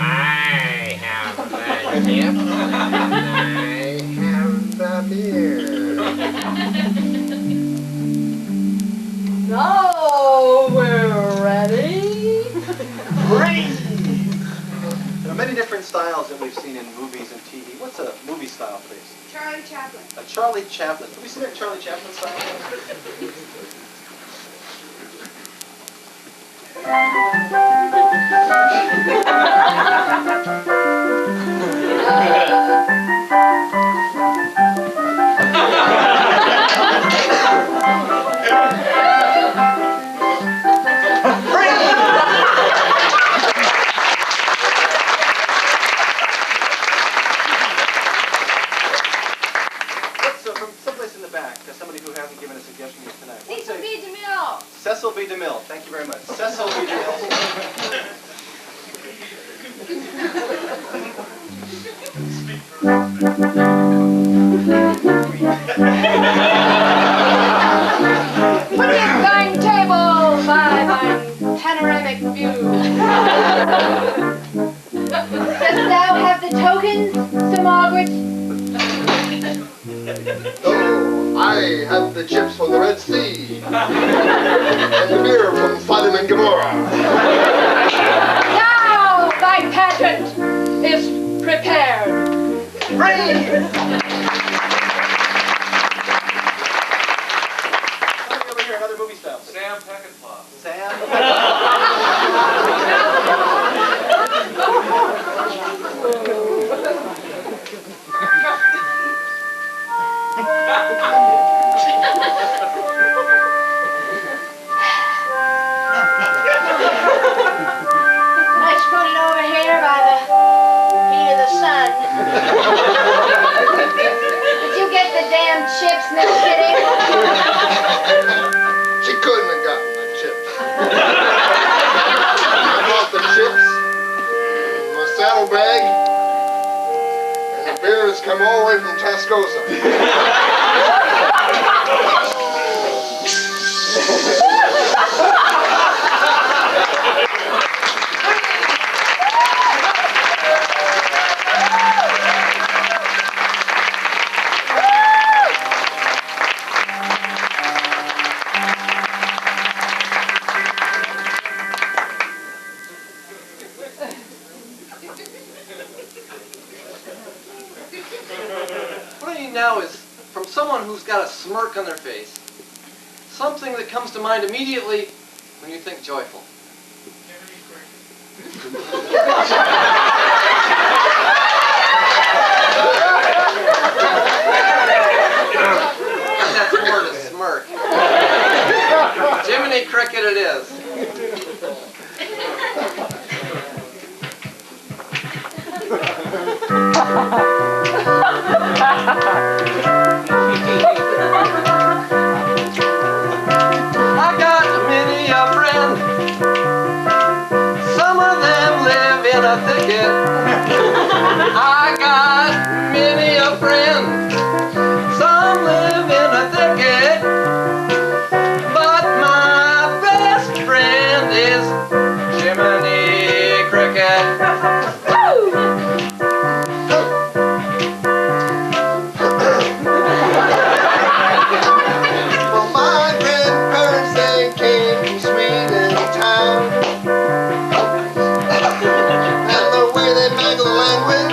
Speaker 1: have the chips and I have the beer.
Speaker 2: Now we're
Speaker 8: styles that we've seen in movies and TV. What's a movie style, please?
Speaker 4: Charlie Chaplin.
Speaker 8: A Charlie Chaplin. Have we seen a Charlie Chaplin style? From someplace in the back, there's somebody who hasn't given a suggestion yet tonight.
Speaker 7: Cecil B. DeMille.
Speaker 8: Cecil B. DeMille. Thank you very much. Cecil B. DeMille.
Speaker 7: Put your dining table by my panoramic view.
Speaker 2: Dost thou have the tokens, Sir Margaret?
Speaker 1: Oh, I have the chips from the Red Sea. And the beer from Sodom and Gomorrah.
Speaker 7: Now thy pageant is prepared.
Speaker 8: Somebody over here, another movie style.
Speaker 6: Sam Peckinpah.
Speaker 8: Sam.
Speaker 7: Let's put it over here by the heat of the sun. Did you get the damn chips, Miss Kitty?
Speaker 1: She couldn't have gotten the chips. I bought the chips, my saddlebag, and the beer has come all the way from Tascosa.
Speaker 5: What I need now is from someone who's got a smirk on their face. Something that comes to mind immediately when you think joyful. That's more than smirk. Jiminy Cricket it is. I got many a friend. Some of them live in a thicket. I got many a friend. Some live in a thicket. But my best friend is Jiminy Cricket.
Speaker 1: Well, my grandparents, they came from Sweden town. And the way they mangled the language,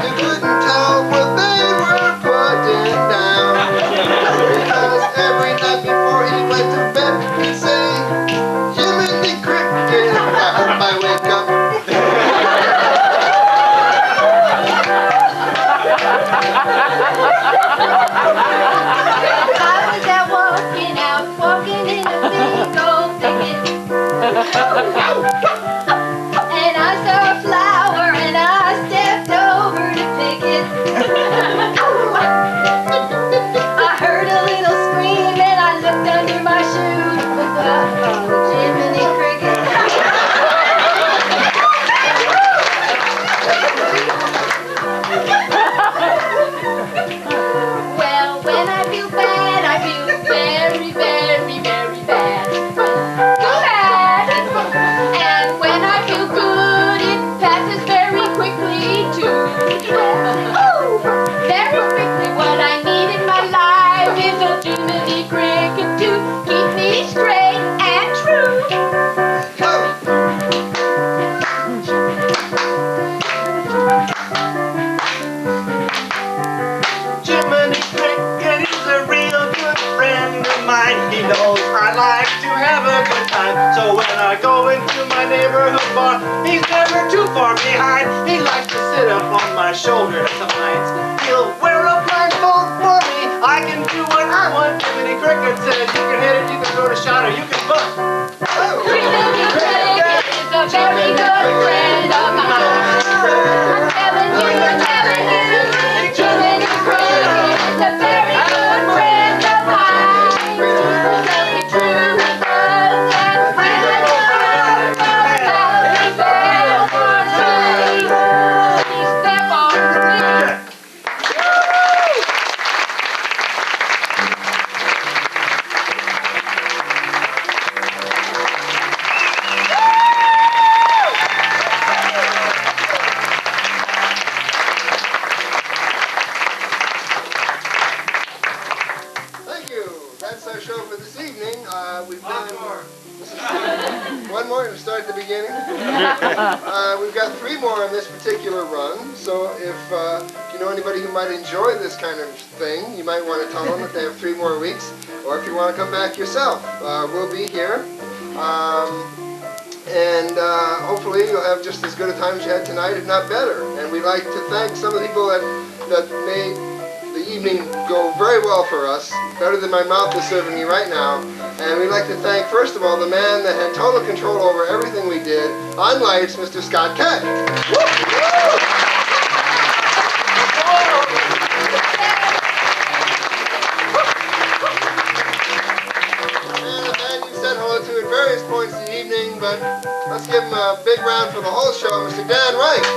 Speaker 1: you couldn't tell what they were putting down. Because every night before he went to bed, he'd say, Jiminy Cricket, I hope I wake up.
Speaker 2: I was out walking in a big old thicket. And I saw a flower and I stepped over to pick it. I heard a little scream and I looked under my shoe. Jiminy Cricket. Well, when I feel bad, I feel very, very, very bad. Too bad. And when I
Speaker 3: neighborhood bar. He's never too far behind. He likes to sit up on my shoulder sometimes. He'll wear a blindfold for me. I can do what I want. Jiminy Cricket says you can hit it, you can throw the shot, or you can bunt.
Speaker 7: Jiminy Cricket is a very good friend of mine. I'm telling you, Jiminy Cricket is a very good friend of mine. Tell me true, because that friend of mine is there for me. He's there for me.
Speaker 1: Thank you. That's our show for this evening. We've done one more to start at the beginning. We've got 3 more on this particular run. So if you know anybody who might enjoy this kind of thing, you might want to tell them that they have 3 more weeks. Or if you want to come back yourself, we'll be here. And hopefully you'll have just as good a time as you had tonight, if not better. And we'd like to thank some of the people that made the evening go very well for us, better than my mouth is serving me right now. And we'd like to thank, first of all, the man that had total control over everything we did on lights, Mr. Scott Keck. And a man you said hello to at various points of the evening, but let's give him a big round for the whole show, Mr. Dan Reich.